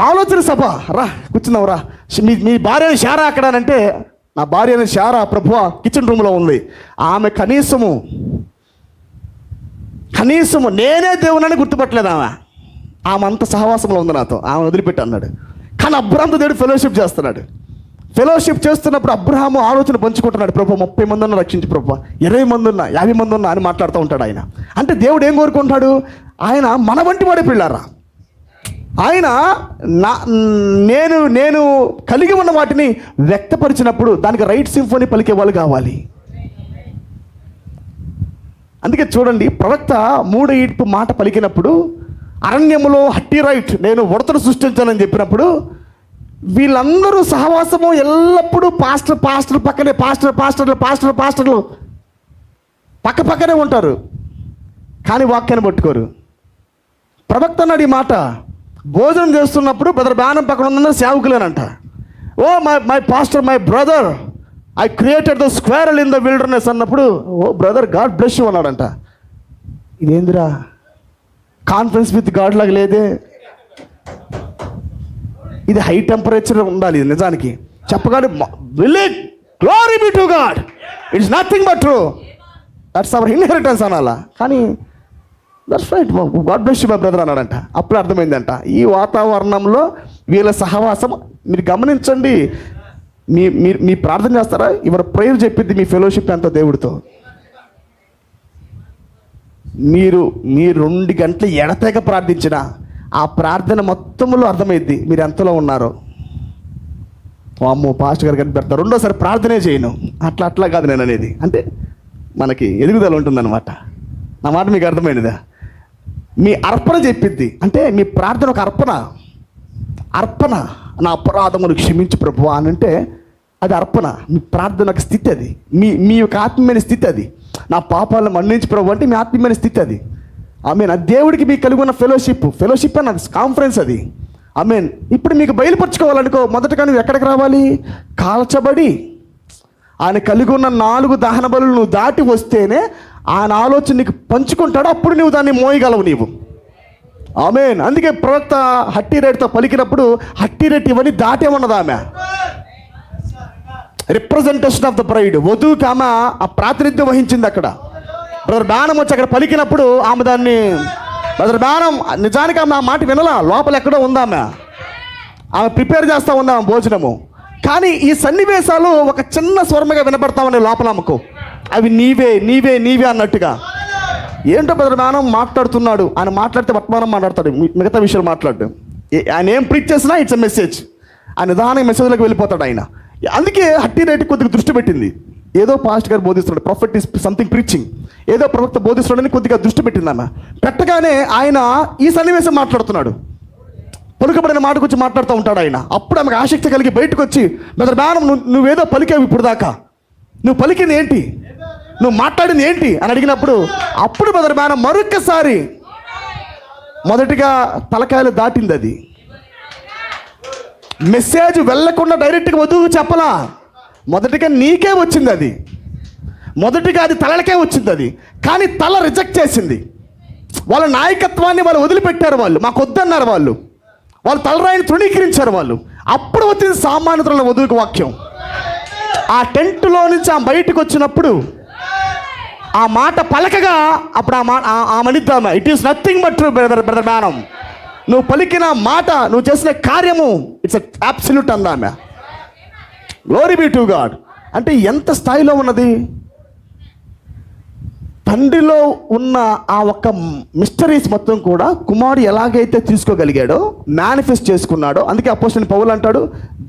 [SPEAKER 1] ఆలోచన సభ. రా కూర్చున్నావు రా. మీ భార్య శారా అక్కడ అంటే, నా భార్య అని శారా ప్రభువా కిచెన్ రూమ్లో ఉంది. ఆమె కనీసము నేనే దేవునని గుర్తుపట్టలేదు. ఆమె అంత సహవాసంలో ఉంది నాతో, ఆమె వదిలిపెట్టి అన్నాడు. కానీ అబ్రామ్తో దేవుడు ఫెలోషిప్ చేస్తున్నాడు. ఫెలోషిప్ చేస్తున్నప్పుడు అబ్రహాము ఆలోచన పంచుకుంటున్నాడు. ప్రభు 30 మంది ఉన్నా రక్షించి ప్రభు, 20 మంది ఉన్నా, 50 మంది ఉన్నా అని మాట్లాడుతూ ఉంటాడు ఆయన. అంటే దేవుడు ఏం కోరుకుంటాడు? ఆయన మన వంటి వాడే పిల్లారా. ఆయన నేను కలిగి ఉన్న వాటిని వ్యక్తపరిచినప్పుడు దానికి రైట్ సింఫోనీ పలికే వాళ్ళు కావాలి. అందుకే చూడండి, ప్రవక్త 3 ఈడ్పు మాట పలికినప్పుడు, అరణ్యములో హట్టి రైట్ నేను ఉడతను సృష్టించానని చెప్పినప్పుడు, వీళ్ళందరూ సహవాసము ఎల్లప్పుడూ పాస్టర్ పక్కనే, పాస్టర్లు పక్క పక్కనే ఉంటారు, కానీ వాక్యాన్ని పట్టుకోరు. ప్రవక్త అన్నాడు ఈ మాట. భోజనం చేస్తున్నప్పుడు బ్రదర్ బ్యానం పక్కన ఉందన్నారు సేవకులేనంట. Oh my pastor, my brother, I created the squirrel in the wilderness అన్నప్పుడు, oh brother God bless you అన్నాడంట. ఇదేందిరా, కాన్ఫరెన్స్ విత్ గాడ్ లాగా లేదే. ఇది హై టెంపరేచర్ ఉండాలి. ఇది నిజానికి చెప్పగానే glory be to God, it's nothing but true, that's our inheritance అనాలా. కానీ that's right, God bless you my brother అన్నాడంట. అప్పుడు అర్థమైందంట ఈ వాతావరణంలో వీళ్ళ సహవాసం. మీరు గమనించండి, మీ ప్రార్థన చేస్తారా? ఇవర్ ప్రేయర్ చెప్పిద్ది మీ ఫెలోషిప్ ఎంతో దేవుడితో. మీరు 2 గంటలు ఎడతెగ ప్రార్థించిన ఆ ప్రార్థన మొత్తంలో అర్థమైద్ది మీరు ఎంతలో ఉన్నారో. అమ్మో పాస్టర్ గారు కనిపెడతారు, రెండోసారి ప్రార్థనే చేయను. అట్లా కాదు నేను అనేది. అంటే మనకి ఎదుగుదల ఉంటుందన్నమాట. నా మాట మీకు అర్థమైనదా? మీ అర్పణ చెప్పిద్ది. అంటే మీ ప్రార్థన ఒక అర్పణ. నా అపరాధమును క్షమించు ప్రభువా అని అంటే అది అర్పణ. మీ ప్రార్థన ఒక స్థితి, అది మీ యొక్క ఆత్మీయమైన స్థితి. అది నా పాపాలను మన్నించి ప్రభు అంటే మీ ఆత్మీయమైన స్థితి అది. ఆమెన్. ఆ దేవుడికి మీకు కలిగి ఉన్న ఫెలోషిప్ అన్నది కాన్ఫరెన్స్ అది. ఆమెన్. ఇప్పుడు మీకు బయలుపరచుకోవాలనుకో, మొదటగా నువ్వు ఎక్కడికి రావాలి? కాల్చబడి ఆయన కలిగి ఉన్న 4 దహన బలులు నువ్వు దాటి వస్తేనే ఆయన ఆలోచన నీకు పంచుకుంటాడు. అప్పుడు నువ్వు దాన్ని మోయగలవు నీవు. ఆమెన్. అందుకే ప్రవక్త హట్టి రేట్తో పలికినప్పుడు హట్టి రేట్ ఇవన్నీ దాటేమన్నది ఆమె. Representation of the bride. వధువుకి ఆమె ఆ ప్రాతినిధ్యం వహించింది అక్కడ. బ్రదర్ బ్యానం వచ్చి అక్కడ పలికినప్పుడు ఆమె దాన్ని, బ్రదర్ బ్యానం నిజానికి ఆమె ఆ మాట వినలా, లోపల ఎక్కడో ఉందా ఆమె ప్రిపేర్ చేస్తూ ఉందా ఆమె భోజనము. కానీ ఈ సన్నివేశాలు ఒక చిన్న స్వరముగా వినపడతామని లోపల ఆమెకు. అవి నీవే అన్నట్టుగా. ఏంటో బ్రదర్ బ్యానం మాట్లాడుతున్నాడు. ఆయన మాట్లాడితే వర్తమానం మాట్లాడతాడు, మిగతా విషయాలు మాట్లాడు. ఆయన ఏం ప్రీచ్ చేసినా ఇట్స్ ఎ మెసేజ్. ఆయన నిదానంగా మెసేజ్లోకి వెళ్ళిపోతాడు ఆయన. అందుకే హట్టి రేటు కొద్దిగా దృష్టి పెట్టింది. ఏదో పాస్ట్ గారు బోధిస్తున్నాడు, ప్రాఫెట్ ఇస్ సంథింగ్ ప్రీచింగ్, ఏదో ప్రవక్త బోధిస్తున్నాడని కొద్దిగా దృష్టి పెట్టింది ఆమె. పెట్టగానే ఆయన ఈ సన్నివేశం మాట్లాడుతున్నాడు, పలుకబడిన మాట గురించి మాట్లాడుతూ ఉంటాడు ఆయన. అప్పుడు ఆమెకు ఆసక్తి కలిగి బయటకు వచ్చి, బ్రదర్ బ్యానం నువ్వేదో పలికావు ఇప్పుడు దాకా, నువ్వు పలికింది ఏంటి, నువ్వు మాట్లాడింది ఏంటి అని అడిగినప్పుడు, అప్పుడు బ్రదర్ బ్యానం మరొక్కసారి మొదటిగా తలకాయలు దాటింది. అది మెసేజ్ వెళ్ళకుండా డైరెక్ట్గా వధువు చెప్పలా, మొదటిగా నీకే వచ్చింది. అది మొదటిగా అది తలలకే వచ్చింది. అది కానీ తల రిజెక్ట్ చేసింది. వాళ్ళ నాయకత్వాన్ని వాళ్ళు వదిలిపెట్టారు. వాళ్ళు మాకు వద్దన్నారు. వాళ్ళు తలరాయిని తృణీకరించారు. వాళ్ళు అప్పుడు వచ్చింది సామాన్యతల వధువుకి వాక్యం. ఆ టెంట్లో నుంచి ఆ బయటకు వచ్చినప్పుడు ఆ మాట పలకగా అప్పుడు ఆ మనిద్దామా, it is nothing but true brother Branham, నువ్వు పలికిన మాట, నువ్వు చేసిన కార్యము ఇట్స్ అబ్సల్యూట్ అందామె. Glory be to God. అంటే ఎంత స్థాయిలో ఉన్నది. తండ్రిలో ఉన్న ఆ ఒక్క మిస్టరీస్ మొత్తం కూడా కుమారుడు ఎలాగైతే తీసుకోగలిగాడో, మేనిఫెస్ట్ చేసుకున్నాడో, అందుకే అపోస్తలుడైన పౌలు అంటాడు,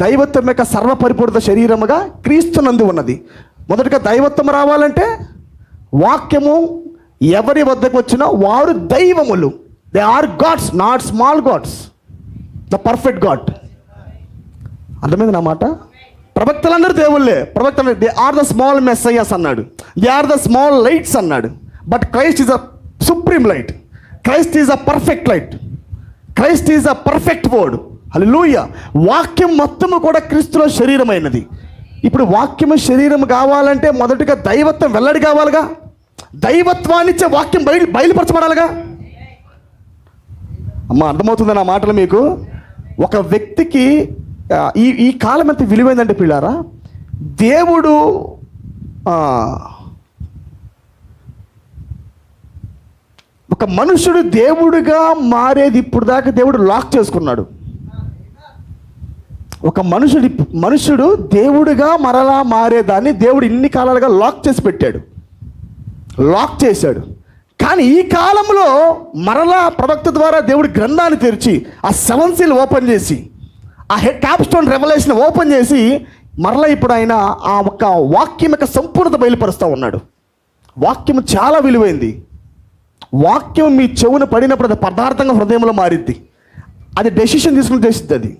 [SPEAKER 1] దైవత్వం యొక్క సర్వపరిపూర్ణ శరీరముగా క్రీస్తునందు ఉన్నది. మొదటగా దైవత్వం రావాలంటే వాక్యము ఎవరి వద్దకు వచ్చినా వారు దైవములు. They are gods, not small gods, the perfect God. అర్థమైంది నా మాట? ప్రవక్తలందరూ దేవుళ్ళే. ప్రవక్తలు they are the small messiahs అన్నాడు, they are the small lights అన్నాడు. But Christ is a supreme light, Christ is a perfect light, Christ is a perfect word. హల్లెలూయా. వాక్యం మొత్తము కూడా క్రీస్తులో శరీరమైనది. ఇప్పుడు వాక్యము శరీరం కావాలంటే మొదటిగా దైవత్వం వెల్లడి కావాలిగా, దైవత్వాన్నిచ్చే వాక్యం బయలుపరచబడాలిగా. అమ్మ, అర్థమవుతుంది నా మాటలు మీకు? ఒక వ్యక్తికి ఈ కాలం ఎంత విలువైందంటే పిల్లారా, దేవుడు ఒక మనుషుడు దేవుడిగా మారేది ఇప్పుడు దాకా దేవుడు లాక్ చేసుకున్నాడు. ఒక మనుషుడు దేవుడిగా మరలా మారేదాన్ని దేవుడు ఇన్ని కాలాలుగా లాక్ చేసి పెట్టాడు, లాక్ చేశాడు. కానీ ఈ కాలంలో మరలా ప్రవక్త ద్వారా దేవుడి గ్రంథాన్ని తెరిచి ఆ 7 సీల్ ఓపెన్ చేసి ఆ క్యాప్ స్టోన్ రెవల్యూషన్ ఓపెన్ చేసి మరలా ఇప్పుడు ఆయన ఆ ఒక్క వాక్యం యొక్క సంపూర్ణత బయలుపరుస్తూ ఉన్నాడు. వాక్యం చాలా విలువైంది. వాక్యం మీ చెవున పడినప్పుడు అది పదార్థంగా హృదయంలో మారిద్ది. అది డెసిషన్ తీసుకుని చేసిద్ది. అది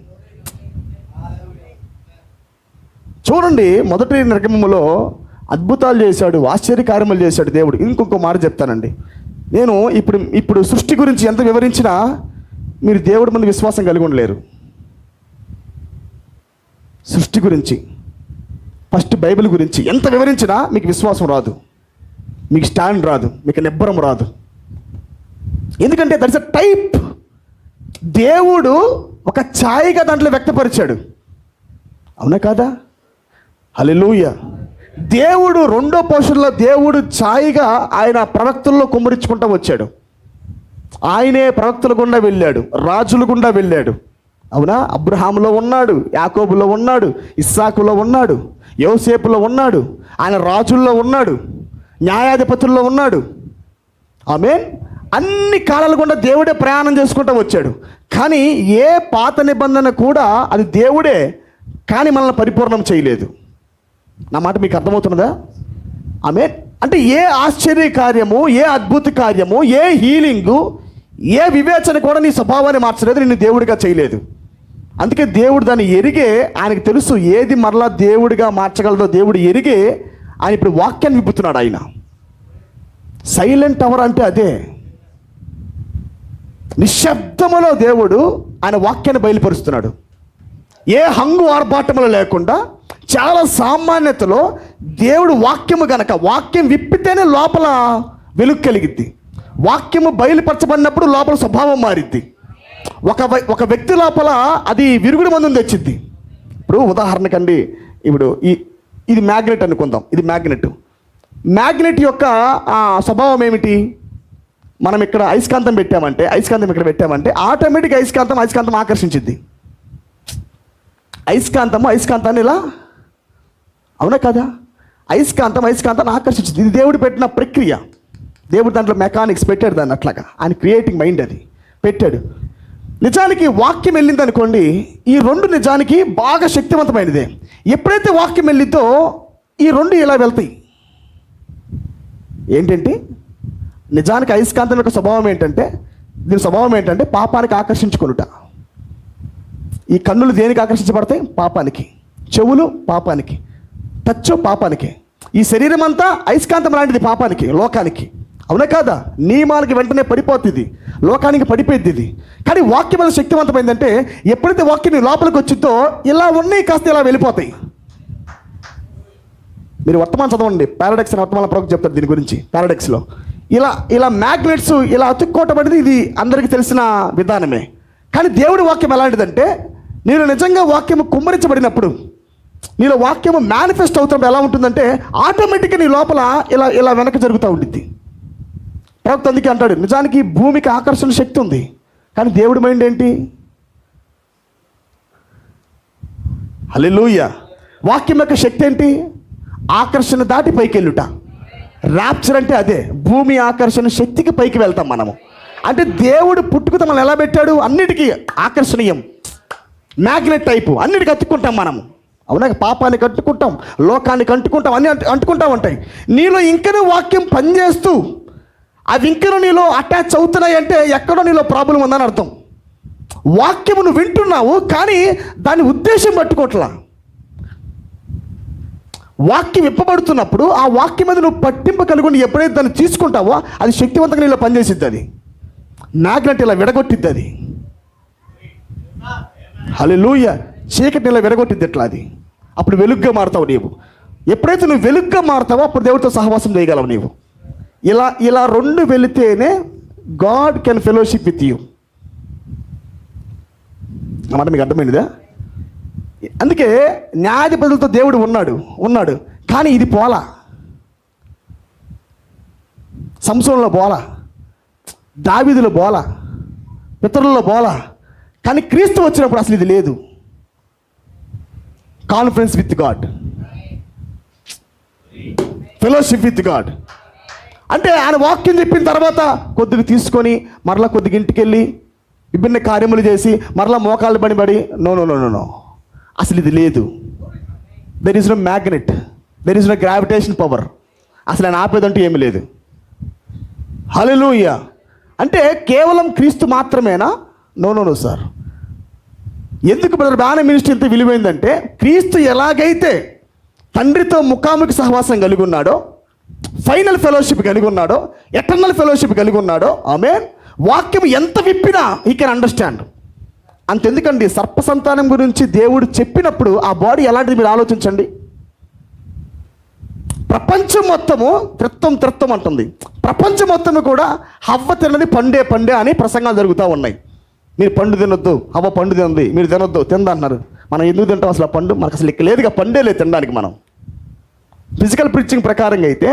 [SPEAKER 1] చూడండి, మొదటి నిర్గమములో అద్భుతాలు చేశాడు, ఆశ్చర్యకార్యములు చేశాడు దేవుడు. ఇంకొక మాట చెప్తానండి, నేను ఇప్పుడు సృష్టి గురించి ఎంత వివరించినా మీరు దేవుడి ముందు విశ్వాసం కలిగి ఉండలేరు. సృష్టి గురించి, ఫస్ట్ బైబిల్ గురించి ఎంత వివరించినా మీకు విశ్వాసం రాదు, మీకు స్టాండ్ రాదు, మీకు నిబ్బరం రాదు. ఎందుకంటే దట్స్ అ టైప్. దేవుడు ఒక ఛాయగా దాంట్లో వ్యక్తపరిచాడు, అవునా కాదా? హల్లెలూయా. దేవుడు రెండో పోర్షన్లో దేవుడు ఛాయగా ఆయన ప్రవక్తల్లో కుమ్మరించుకుంటూ వచ్చాడు. ఆయనే ప్రవక్తల గుండా వెళ్ళాడు, రాజుల గుండా వెళ్ళాడు, అవునా? అబ్రహాములో ఉన్నాడు, యాకోబులో ఉన్నాడు, ఇస్సాకులో ఉన్నాడు, యోసేపులో ఉన్నాడు, ఆయన రాజుల్లో ఉన్నాడు, న్యాయాధిపతుల్లో ఉన్నాడు. ఆమేన్. అన్ని కాలాల గుండా దేవుడే ప్రయాణం చేసుకుంటూ వచ్చాడు. కానీ ఏ పాత నిబంధన కూడా అది దేవుడే, కానీ మనల్ని పరిపూర్ణం చేయలేదు. నా మాట మీకు అర్థమవుతున్నదా? ఆమేన్. అంటే ఏ ఆశ్చర్య కార్యము, ఏ అద్భుత కార్యము, ఏ హీలింగు, ఏ వివేచన కూడా నీ స్వభావాన్ని మార్చలేదు, నిన్ను దేవుడిగా చేయలేదు. అందుకే దేవుడు దాన్ని ఎరిగే, ఆయనకు తెలుసు ఏది మరలా దేవుడిగా మార్చగలదో దేవుడు ఎరిగే ఆయన ఇప్పుడు వాక్యాన్ని విప్పుతున్నాడు. ఆయన సైలెంట్ అవర్ అంటే అదే. నిశ్శబ్దములో దేవుడు ఆయన వాక్యాన్ని బయలుపరుస్తున్నాడు. ఏ హంగు ఆర్భాటములు లేకుండా చాలా సామాన్యతలో దేవుడు వాక్యము గనక, వాక్యం విప్పితేనే లోపల వెలుగు కలిగిద్ది. వాక్యము బయలుపరచబడినప్పుడు లోపల స్వభావం మారిద్ది. ఒక వ్యక్తి లోపల అది విరుగుడు మందుని తెచ్చిద్ది. ఇప్పుడు ఉదాహరణకండి, ఇప్పుడు ఇది మ్యాగ్నెట్ అనుకుందాం. ఇది మ్యాగ్నెట్ యొక్క స్వభావం ఏమిటి? మనం ఇక్కడ అయస్కాంతం పెట్టామంటే, అయస్కాంతం ఇక్కడ పెట్టామంటే ఆటోమేటిక్ అయస్కాంతం ఆకర్షించిద్ది. అయస్కాంతాన్ని ఇలా, అవునా కదా? అయస్కాంతాన్ని ఆకర్షించింది. ఇది దేవుడు పెట్టిన ప్రక్రియ. దేవుడు దాంట్లో మెకానిక్స్ పెట్టాడు, దాన్ని అట్లాగా ఆయన క్రియేటింగ్ మైండ్ అది పెట్టాడు. నిజానికి వాక్యం వెళ్ళింది అనుకోండి, ఈ రెండు నిజానికి బాగా శక్తివంతమైనదే. ఎప్పుడైతే వాక్యం వెళ్ళిద్దో ఈ రెండు ఇలా వెళ్తాయి. ఏంటంటే నిజానికి అయస్కాంతం యొక్క స్వభావం ఏంటంటే, దీని స్వభావం ఏంటంటే పాపానికి ఆకర్షించుకొనుట. ఈ కన్నులు దేనికి ఆకర్షించబడతాయి? పాపానికి. చెవులు పాపానికి, టచ్ పాపానికి. ఈ శరీరం అంతా అయస్కాంతం లాంటిది పాపానికి, లోకానికి, అవునా కాదా? నియమాలకి వెంటనే పడిపోతుంది, లోకానికి పడిపోయింది ఇది. కానీ వాక్యం అనేది శక్తివంతమైందంటే ఎప్పుడైతే వాక్యం లోపలికి వచ్చిందో ఇలా ఉన్నాయి కాస్త ఇలా వెళ్ళిపోతాయి. మీరు వర్తమానం చదవండి, పారాడాక్స్ అని వర్తమాన ప్రవక్త చెప్తారు దీని గురించి. పారాడాక్స్లో ఇలా మ్యాగ్నెట్స్ ఇలా అతుక్కోవటం అనేది ఇది అందరికీ తెలిసిన విధానమే. కానీ దేవుడి వాక్యం ఎలాంటిదంటే, నేను నిజంగా వాక్యము కుమ్మరించబడినప్పుడు, నీలో వాక్యము మేనిఫెస్ట్ అవుతున్నప్పుడు ఎలా ఉంటుందంటే ఆటోమేటిక్గా నీ లోపల ఇలా వెనక జరుగుతూ ఉంటుంది. ప్రవక్త అందుకే అంటాడు, నిజానికి భూమికి ఆకర్షణ శక్తి ఉంది, కానీ దేవుడి మైండ్ ఏంటి? హల్లెలూయా. వాక్యం యొక్క శక్తి ఏంటి? ఆకర్షణ దాటి పైకి వెళ్ళుట, ర్యాప్చర్ అంటే అదే, భూమి ఆకర్షణ శక్తికి పైకి వెళ్తాం మనము. అంటే దేవుడు పుట్టుకతో మనం ఎలా పెట్టాడు, అన్నిటికీ ఆకర్షణీయం, మ్యాగ్నెట్ టైపు, అన్నిటికీ అతుక్కుంటాం మనము. అవునా? పాపానికి అంటుకుంటాం, లోకానికి అంటుకుంటాం, అన్నీ అంటుకుంటా ఉంటాయి. నీలో ఇంకనూ వాక్యం పనిచేస్తూ అవి ఇంకనూ నీలో అటాచ్ అవుతున్నాయి అంటే ఎక్కడో నీలో ప్రాబ్లం ఉందని అర్థం. వాక్యము నువ్వు వింటున్నావు కానీ దాని ఉద్దేశం పట్టుకోవట్లా. వాక్యం విప్పబడుతున్నప్పుడు ఆ వాక్యం మీద నువ్వు పట్టింపు కలిగి ఎప్పుడైతే దాన్ని తీసుకుంటావో అది శక్తివంతంగా నీలో పనిచేసిద్ది. అది మ్యాగ్నెట్ ఇలా విడగొట్టిద్ది. అది హల్లెలూయా. చీకటి ఇలా విడగొట్టిద్ది ఎట్లా, అది అప్పుడు వెలుగ్గా మారుతావు నీవు. ఎప్పుడైతే నువ్వు వెలుగ్గా మారుతావో అప్పుడు దేవుడితో సహవాసం చేయగలవు నీవు. ఇలా రెండు వెళితేనే God can fellowship with you. అన్నమాట మీకు అర్థమైందిదా? అందుకే న్యాయాధిపతులతో దేవుడు ఉన్నాడు కానీ ఇది పోలా, సంసోనులో పోలా, దావీదులో పోలా, పితరుల్లో పోలా. కానీ క్రీస్తు వచ్చినప్పుడు అసలు ఇది లేదు. Conference with God, fellowship with God. అంటే ఆయన వాక్యం చెప్పిన తర్వాత కొద్దిగా తీసుకొని మరలా కొద్దిగా ఇంటికి వెళ్ళి విభిన్న కార్యములు చేసి మరలా మోకాళ్ళు పడి no no no no no అసలు ఇది లేదు. There is no magnet, there is no gravitation power. అసలు ఆయన ఆపేదంటూ ఏమీ లేదు. హల్లెలూయా. అంటే కేవలం క్రీస్తు మాత్రమేనా? No no no sir. ఎందుకు బ్రదర్ బ్యాన మినిస్ట్రీ ఎంత విలువైందంటే, క్రీస్తు ఎలాగైతే తండ్రితో ముఖాముఖి సహవాసం కలిగి ఉన్నాడో, ఫైనల్ ఫెలోషిప్ కలిగి ఉన్నాడో, ఎటర్నల్ ఫెలోషిప్ కలిగి ఉన్నాడో, ఆమేన్, వాక్యం ఎంత విప్పినా హీ కెన్ అండర్స్టాండ్. అంతెందుకండి, సర్ప సంతానం గురించి దేవుడు చెప్పినప్పుడు ఆ బాడీ ఎలాంటిది మీరు ఆలోచించండి. ప్రపంచం మొత్తము త్రిత్వం అంటుంది. ప్రపంచం మొత్తము కూడా హవ్వ తిన్నది పండే అని ప్రసంగాలు జరుగుతూ ఉన్నాయి. మీరు పండు తినొద్దు, హవ్వ పండు తినది, మీరు తినొద్దు, తిందంటున్నారు. మనం ఎందుకు తింటాం అసలు? ఆ పండు మనకు అసలు లేదుగా, పండే లేదు తినడానికి. మనం ఫిజికల్ ప్రీచింగ్ ప్రకారంగా అయితే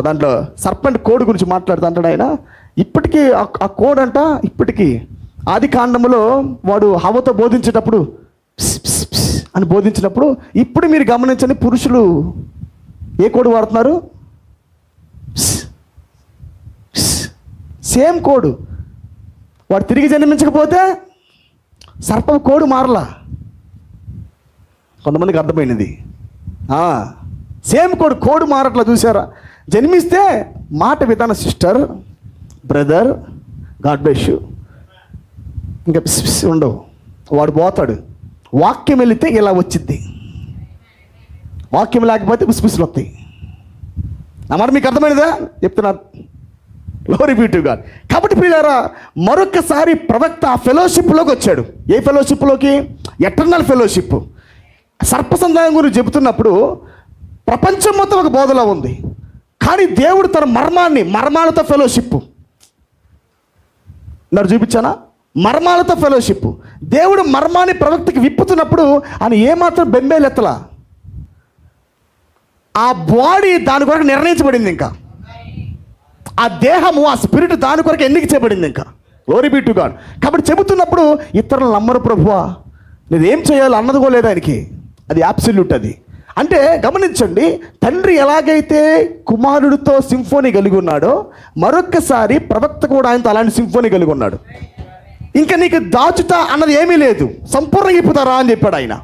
[SPEAKER 1] దాంట్లో సర్పెంట్ కోడ్ గురించి మాట్లాడుతూ అంటాడు ఆయన. ఇప్పటికీ ఆ కోడ్ అంట, ఇప్పటికీ ఆది కాండములో వాడు హవ్వతో బోధించేటప్పుడు అని బోధించినప్పుడు, ఇప్పుడు మీరు గమనించండి, పురుషులు ఏ కోడ్ వాడుతున్నారు? Same code. వాడు తిరిగి జన్మించకపోతే సర్పం కోడు మారలా. కొంతమందికి అర్థమైనది. సేమ్ కోడు మారట్లా, చూసారా? జన్మిస్తే మాట విధానం sister, brother, God bless you, ఇంకా ఉండవు. వాడు పోతాడు. వాక్యం వెళితే ఇలా వచ్చిద్ది, వాక్యం లేకపోతే పిసిపిసులు వస్తాయి. అన్నమాట మీకు అర్థమైనదా? చెప్తున్నా. Glory be to God. కాబట్టి ప్రియులారా, మరొకసారి ప్రవక్త ఆ ఫెలోషిప్లోకి వచ్చాడు. ఏ ఫెలోషిప్లోకి? Eternal fellowship. సర్పసంధానం గురించి చెబుతున్నప్పుడు ప్రపంచం మొత్తం ఒక బోధలో ఉంది, కానీ దేవుడు తన మర్మాలతో ఫెలోషిప్ నాకు చూపించానా? మర్మాలతో ఫెలోషిప్. దేవుడు మర్మాన్ని ప్రవక్తకి విప్పుతున్నప్పుడు ఆయన ఏమాత్రం బెంబేలెత్తలా. ఆ బాడీ దాని కొరకు నిర్ణయించబడింది. ఇంకా ఆ దేహము, ఆ స్పిరిట్ దాని కొరకు ఎన్నిక చేయబడింది. ఇంకా గ్లోరీ బి టు గాడ్. కాబట్టి చెబుతున్నప్పుడు ఇతరులు నమ్మరు ప్రభువా, నేను ఏం చేయాలి అన్నది కూడా లేదు ఆయనకి. అది అబ్సల్యూట్. అది అంటే గమనించండి, తండ్రి ఎలాగైతే కుమారుడితో సింఫోనీ కలిగి ఉన్నాడో, మరొక్కసారి ప్రవక్త కూడా ఆయనతో అలాంటి సింఫోనీ కలిగి ఉన్నాడు. ఇంకా నీకు దాచుతా అన్నది ఏమీ లేదు, సంపూర్ణంగా ఇప్పుతారా అని చెప్పాడు ఆయన.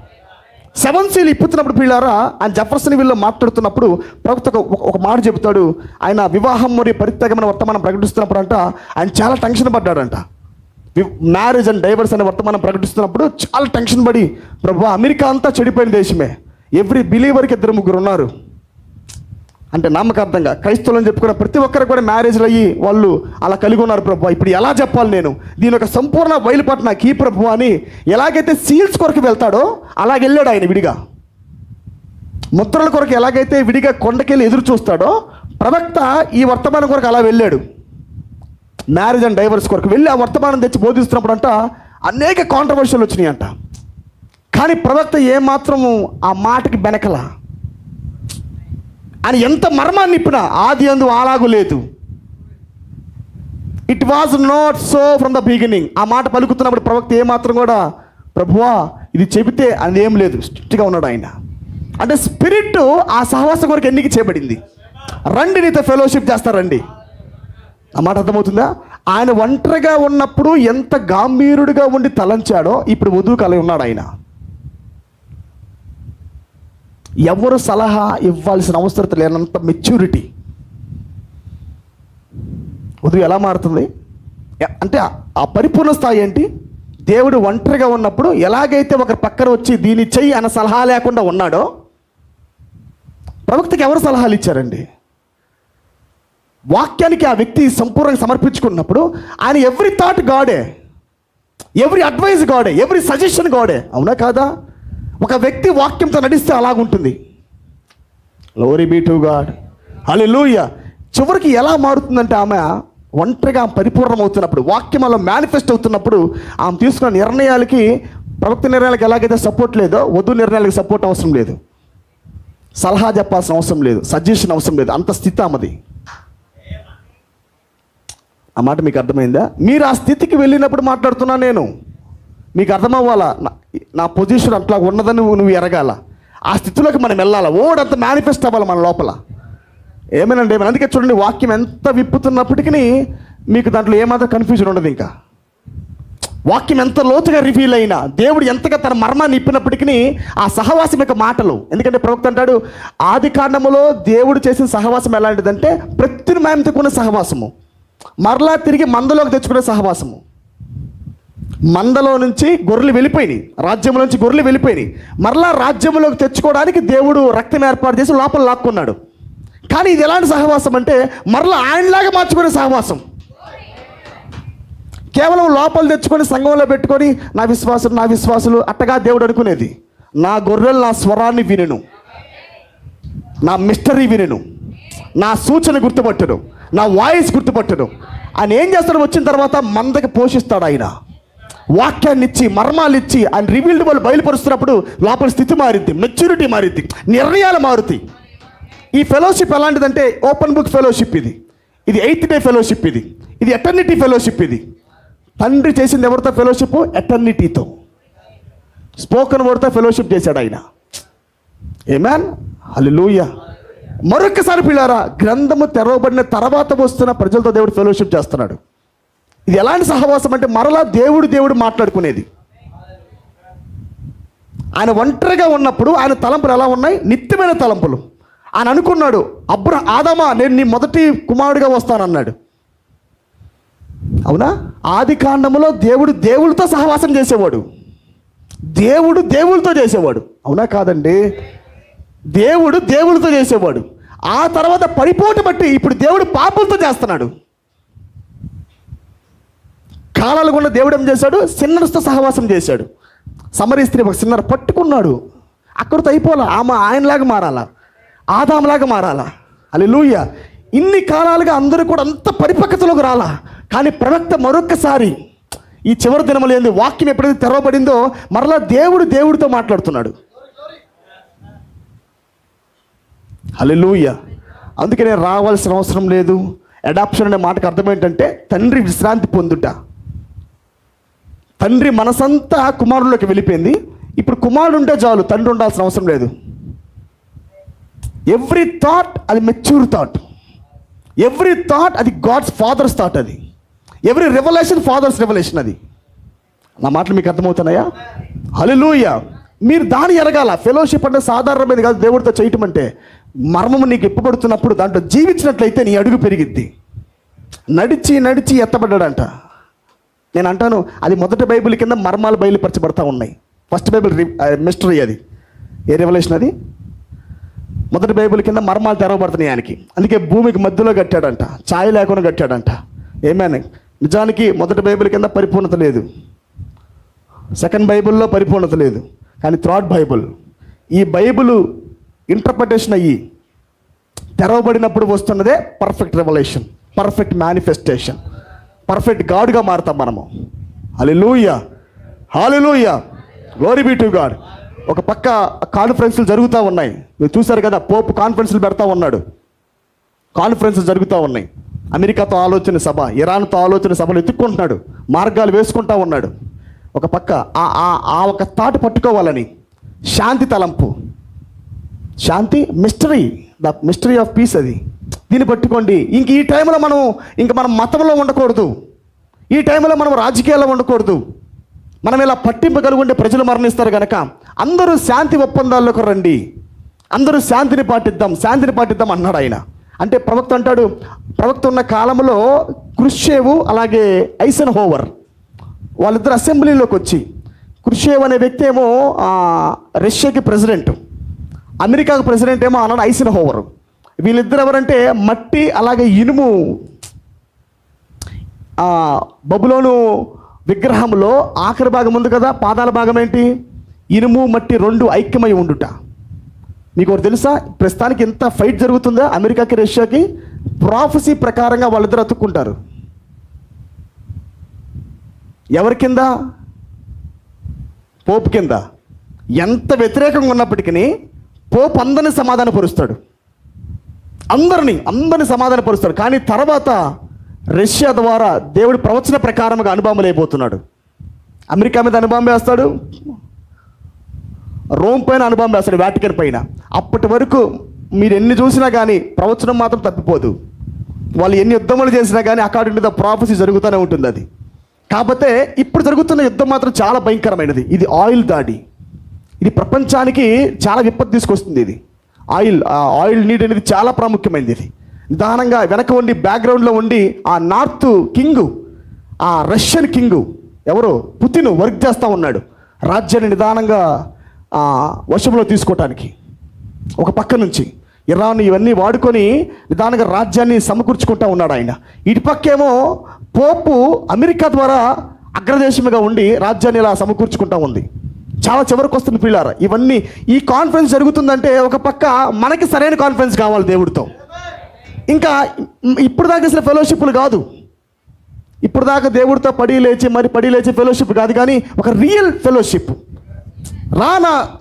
[SPEAKER 1] 7 సీలు ఇప్పుతున్నప్పుడు పిల్లారా, ఆయన జెఫర్సన్ విల్లో మాట్లాడుతున్నప్పుడు ప్రవక్త ఒక మాట చెబుతాడు. ఆయన వివాహం మరియు పరిత్యాగమైన వర్తమానం ప్రకటిస్తున్నప్పుడు అంట ఆయన చాలా టెన్షన్ పడ్డాడంట. మ్యారేజ్ అండ్ డైవర్స్ అనే వర్తమానం ప్రకటిస్తున్నప్పుడు చాలా టెన్షన్ పడి, ప్రభు అమెరికా అంతా చెడిపోయిన దేశమే, ఎవ్రీ బిలీవర్కి 2-3 ఉన్నారు అంటే నమ్మకార్థంగా క్రైస్తవులని చెప్పుకున్న ప్రతి ఒక్కరు కూడా మ్యారేజ్లు అయ్యి వాళ్ళు అలా కలిగి ఉన్నారు ప్రభు. ఇప్పుడు ఎలా చెప్పాలి నేను? దీని ఒక సంపూర్ణ బయలుపాటు నాకు ఈ ప్రభు అని ఎలాగైతే సీల్స్ కొరకు వెళ్తాడో అలాగ వెళ్ళాడు ఆయన విడిగా. ముద్రల కొరకు ఎలాగైతే విడిగా కొండకెళ్ళి ఎదురు చూస్తాడో, ప్రవక్త ఈ వర్తమానం కొరకు అలా వెళ్ళాడు. మ్యారేజ్ అండ్ డైవర్స్ కొరకు వెళ్ళి ఆ వర్తమానం తెచ్చి బోధిస్తున్నప్పుడు అంట అనేక కాంట్రవర్షియల్ వచ్చినాయి అంట. కానీ ప్రవక్త ఏమాత్రము ఆ మాటకి బెనకల. అని ఎంత మర్మాన్ని ఇప్పినా ఆది అందు అలాగూ లేదు. It was not so from the beginning. ఆ మాట పలుకుతున్నప్పుడు ప్రవక్త ఏమాత్రం కూడా ప్రభువా ఇది చెబితే అది ఏం లేదు, స్ట్రిక్ట్గా ఉన్నాడు ఆయన. అంటే స్పిరిట్ ఆ సహవాసం కొరకు ఎన్నిక చేయబడింది. రండి నీతో ఫెలోషిప్ చేస్తారండి. ఆ మాట అర్థమవుతుందా? ఆయన ఒంటరిగా ఉన్నప్పుడు ఎంత గాంభీరుడిగా ఉండి తలంచాడో ఇప్పుడు వధువు కలిగి ఉన్నాడు ఆయన. ఎవరు సలహా ఇవ్వాల్సిన అవసరం లేనంత మెచ్యూరిటీ. వధువు ఎలా మారుతుంది అంటే ఆ పరిపూర్ణ స్థాయి ఏంటి? దేవుడు ఒంటరిగా ఉన్నప్పుడు ఎలాగైతే ఒకరి పక్కన వచ్చి దీన్ని చెయ్యి అన్న సలహా లేకుండా ఉన్నాడో, ప్రవక్తకి ఎవరు సలహాలు ఇచ్చారండి? వాక్యానికి ఆ వ్యక్తి సంపూర్ణంగా సమర్పించుకున్నప్పుడు ఆయన ఎవ్రీ థాట్ గాడే, ఎవ్రీ అడ్వైస్ గాడే, ఎవ్రీ సజెషన్ గాడే. అవునా కాదా? ఒక వ్యక్తి వాక్యంతో నడిస్తే అలాగుంటుంది. Glory be to God, hallelujah. చివరికి ఎలా మారుతుందంటే ఆమె ఒంటరిగా పరిపూర్ణం అవుతున్నప్పుడు, వాక్యం అలా మేనిఫెస్ట్ అవుతున్నప్పుడు ఆమె తీసుకున్న నిర్ణయాలకి, ప్రవక్త నిర్ణయాలకు ఎలాగైతే సపోర్ట్ లేదో వధువు నిర్ణయాలకు సపోర్ట్ అవసరం లేదు, సలహా చెప్పాల్సిన అవసరం లేదు, సజెషన్ అవసరం లేదు. అంత స్థితి ఆమెది. ఆ మాట మీకు అర్థమైందా? మీరు ఆ స్థితికి వెళ్ళినప్పుడు మాట్లాడుతున్నా నేను, మీకు అర్థమవ్వాలా నా పొజిషన్ అట్లా ఉన్నదని నువ్వు ఎరగాల. ఆ స్థితిలోకి మనం వెళ్ళాలా, ఓడంత మేనిఫెస్ట్ అవ్వాలి మన లోపల. ఏమేనండి ఏమైనా. అందుకే చూడండి, వాక్యం ఎంత విప్పుతున్నప్పటికీ మీకు దాంట్లో ఏమాత్రం కన్ఫ్యూజన్ ఉండదు. ఇంకా వాక్యం ఎంత లోతుగా రివీల్ అయినా, దేవుడు ఎంతగా తన మర్మాన్ని ఇప్పినప్పటికీ ఆ సహవాసం యొక్క మాటలు. ఎందుకంటే ప్రవక్త అంటాడు, ఆది కాండములో దేవుడు చేసిన సహవాసం ఎలాంటిదంటే ప్రత్యున్మాయంతో కూడిన సహవాసము, మరలా తిరిగి మందలోకి తెచ్చుకునే సహవాసము. మందలో నుంచి గొర్రెలు వెళ్ళిపోయినాయి, రాజ్యంలో నుంచి గొర్రెలు వెళ్ళిపోయినాయి, మరలా రాజ్యంలోకి తెచ్చుకోవడానికి దేవుడు రక్తం ఏర్పాటు చేసి లోపల లాక్కున్నాడు. కానీ ఇది ఎలాంటి సహవాసం అంటే మరలా ఆయనలాగా మార్చుకునే సహవాసం. కేవలం లోపల తెచ్చుకొని సంఘంలో పెట్టుకొని నా విశ్వాసులు అట్టగా దేవుడు అనుకునేది. నా గొర్రెలు నా స్వరాన్ని వినను, నా మిస్టరీ వినను, నా సూచన గుర్తుపట్టడు, నా వాయిస్ గుర్తుపట్టడు. ఆయన ఏం చేస్తాడు? వచ్చిన తర్వాత మందకి పోషిస్తాడు. ఆయన వాక్యాన్ని ఇచ్చి, మర్మాలు ఇచ్చి, ఆయన రివీల్డ్ వాళ్ళు బయలుపరుస్తున్నప్పుడు లోపల స్థితి మారిద్ది, మెచ్యూరిటీ మారిద్ది, నిర్ణయాలు మారుతాయి. ఈ ఫెలోషిప్ ఎలాంటిదంటే ఓపెన్ బుక్ ఫెలోషిప్. ఇది 8th డే ఫెలోషిప్. ఇది ఎటర్నిటీ ఫెలోషిప్. ఇది తండ్రి చేసింది ఎవరితో ఫెలోషిప్? ఎటర్నిటీతో. స్పోకెన్ వర్డ్తో ఫెలోషిప్ చేశాడు ఆయన. ఆమేన్, హల్లెలూయా. మరొకసారి పిల్లారా, గ్రంథము తెరవబడిన తర్వాత వస్తున్న ప్రజలతో దేవుడు ఫెలోషిప్ చేస్తున్నాడు. ఇది ఎలాంటి సహవాసం అంటే మరలా దేవుడు మాట్లాడుకునేది. ఆయన ఒంటరిగా ఉన్నప్పుడు ఆయన తలంపులు ఎలా ఉన్నాయి? నిత్యమైన తలంపులు. ఆయన అనుకున్నాడు, ఆదామా నేను నీ మొదటి కుమారుడిగా వస్తానన్నాడు. అవునా? ఆది కాండములో దేవుడితో సహవాసం చేసేవాడు, దేవుడితో చేసేవాడు. అవునా కాదండి? దేవుడితో చేసేవాడు. ఆ తర్వాత పడిపోటు బట్టి ఇప్పుడు దేవుడు పాపులతో చేస్తున్నాడు. కాలాలు కూడా దేవుడు ఏం చేశాడు? సిన్నర్స్తో సహవాసం చేశాడు. సమరీ స్త్రీ ఒక సిన్నర్ పట్టుకున్నాడు. అక్కడితో అయిపోలా, ఆమె ఆయనలాగా మారాలా, ఆదాంలాగా మారాలా. హల్లెలూయా. ఇన్ని కాలాలుగా అందరూ కూడా అంత పరిపక్వతలోకి రాలా. కానీ ప్రవక్త మరొక్కసారి ఈ చివరి దినములు ఏంది, వాక్యం ఎప్పుడైతే తెరవబడిందో మరలా దేవుడితో మాట్లాడుతున్నాడు. హల్లెలూయా. అందుకే నేను రావాల్సిన అవసరం లేదు. అడాప్షన్ అనే మాటకు అర్థం ఏంటంటే తండ్రి విశ్రాంతి పొందుట. తండ్రి మనసంతా కుమారుల్లోకి వెళ్ళిపోయింది. ఇప్పుడు కుమారుడు ఉంటే చాలు, తండ్రి ఉండాల్సిన అవసరం లేదు. ఎవ్రీ థాట్ అది మెచ్యూర్ థాట్, ఎవ్రీ థాట్ అది గాడ్స్ ఫాదర్స్ థాట్, అది ఎవ్రీ రెవల్యూషన్ ఫాదర్స్ రెవల్యూషన్. అది నా మాటలు మీకు అర్థమవుతున్నాయా? హల్లెలూయా. మీరు దాన్ని ఎరగాల. ఫెలోషిప్ అంటే సాధారణమైనది కాదు. దేవుడితో చేయటం అంటే మర్మము నీకు ఇప్పబడుతున్నప్పుడు దాంట్లో జీవించినట్లయితే నీ అడుగు పెరిగిద్ది. నడిచి ఎత్తబడ్డాడంట. నేను అంటాను, అది మొదటి బైబిల్ కింద మర్మాలు బయలుపరచబడతా ఉన్నాయి. First Bible mystery. అది ఏ రెవల్యూషన్? అది మొదటి బైబిల్ కింద మర్మాలు తెరవబడుతున్నాయి ఆయనకి. అందుకే భూమికి మధ్యలో కట్టాడంట, ఛాయ లేకుండా కట్టాడంట. ఏమైనా నిజానికి మొదటి బైబిల్ కింద పరిపూర్ణత లేదు, సెకండ్ బైబిల్లో పరిపూర్ణత లేదు. కానీ థర్డ్ బైబిల్, ఈ బైబిల్ ఇంటర్ప్రిటేషన్ అయ్యి తెరవబడినప్పుడు వస్తున్నదే perfect revolution, perfect manifestation, perfect గాడ్గా మారుతాం మనము. Hallelujah, hallelujah, glory be to God. ఒక పక్క కాన్ఫరెన్స్లు జరుగుతూ ఉన్నాయి. మీరు చూసారు కదా, పోప్ కాన్ఫరెన్స్లు పెడతా ఉన్నాడు. కాన్ఫరెన్స్లు జరుగుతూ ఉన్నాయి. అమెరికాతో ఆలోచన సభ, ఇరాన్తో ఆలోచన సభలు ఎత్తుక్కుంటున్నాడు, మార్గాలు వేసుకుంటా ఉన్నాడు. ఒక పక్క ఆ ఒక తాటు పట్టుకోవాలని శాంతి తలంపు, శాంతి mystery, the mystery of peace. అది దీన్ని పట్టుకోండి. ఇంక ఈ టైంలో మనం మతంలో ఉండకూడదు, ఈ టైంలో మనం రాజకీయాల్లో ఉండకూడదు, మనం ఇలా పట్టింపగలుగుంటే ప్రజలు మరణిస్తారు కనుక అందరూ శాంతి ఒప్పందాల్లోకి రండి, అందరూ శాంతిని పాటిద్దాం అన్నాడు ఆయన. అంటే ప్రవక్త ఉన్న కాలంలో క్రుష్చేవ్ అలాగే ఐసెన్హోవర్ వాళ్ళిద్దరు అసెంబ్లీలోకి వచ్చి, క్రుష్చేవ్ అనే వ్యక్తి ఏమో రష్యాకి ప్రెసిడెంట్, అమెరికాకు ప్రెసిడెంట్ ఏమో అన్నాడు ఐసెన్హోవర్. వీళ్ళిద్దరు ఎవరంటే మట్టి అలాగే ఇనుము, బబులోను విగ్రహంలో ఆఖరి భాగం ఉంది కదా, పాదాల భాగం ఏంటి, ఇనుము మట్టి రెండు ఐక్యమై ఉండుట. మీకు ఒకటి తెలుసా, ప్రస్తుతానికి ఎంత ఫైట్ జరుగుతుందో అమెరికాకి రష్యాకి, ప్రాఫెసీ ప్రకారంగా వాళ్ళిద్దరు అతుక్కుంటారు. ఎవరి కింద? పోపు కింద. ఎంత వ్యతిరేకంగా ఉన్నప్పటికీ పోపు అందరినీ సమాధానపరుస్తాడు, అందరినీ సమాధానపరుస్తాడు. కానీ తర్వాత రష్యా ద్వారా దేవుడి ప్రవచన ప్రకారంగా అణుబాంబులు అయిపోతున్నాడు. అమెరికా మీద అణుబాంబు వేస్తాడు, రోమ్ పైన అణుబాంబు వేస్తాడు, వాటికన్ పైన. అప్పటి వరకు మీరు ఎన్ని చూసినా కానీ ప్రవచనం మాత్రం తప్పిపోదు. వాళ్ళు ఎన్ని యుద్ధములు చేసినా కానీ అకార్డింగ్ టు ద ప్రాఫెసీ జరుగుతూనే ఉంటుంది అది. కాకపోతే ఇప్పుడు జరుగుతున్న యుద్ధం మాత్రం చాలా భయంకరమైనది. ఇది ఆయిల్ దాడి, ఇది ప్రపంచానికి చాలా విపత్తు తీసుకొస్తుంది. ఇది ఆయిల్ నీడ్ అనేది చాలా ప్రాముఖ్యమైనది. ఇది నిదానంగా వెనక ఉండి బ్యాక్గ్రౌండ్లో ఉండి ఆ నార్త్ కింగు, ఆ రష్యన్ కింగు ఎవరు, పుతిన్ వర్క్ చేస్తూ ఉన్నాడు రాజ్యాన్ని నిదానంగా వశంలో తీసుకోవటానికి. ఒక పక్క నుంచి ఇరాన్ ఇవన్నీ వాడుకొని నిదానంగా రాజ్యాన్ని సమకూర్చుకుంటూ ఉన్నాడు ఆయన. ఇటు పక్కేమో పోపు అమెరికా ద్వారా అగ్రదేశంగా ఉండి రాజ్యాన్ని ఇలా సమకూర్చుకుంటూ ఉంది. చాలా చివరికి వస్తుంది పిల్లారా. ఇవన్నీ ఈ కాన్ఫరెన్స్ జరుగుతుందంటే ఒక పక్క మనకి సరైన కాన్ఫరెన్స్ కావాలి దేవుడితో. ఇంకా ఇప్పుడు దాకా అసలు ఫెలోషిప్లు కాదు, ఇప్పుడు దాకా దేవుడితో పడి లేచి ఫెలోషిప్ కాదు, కానీ ఒక రియల్ ఫెలోషిప్.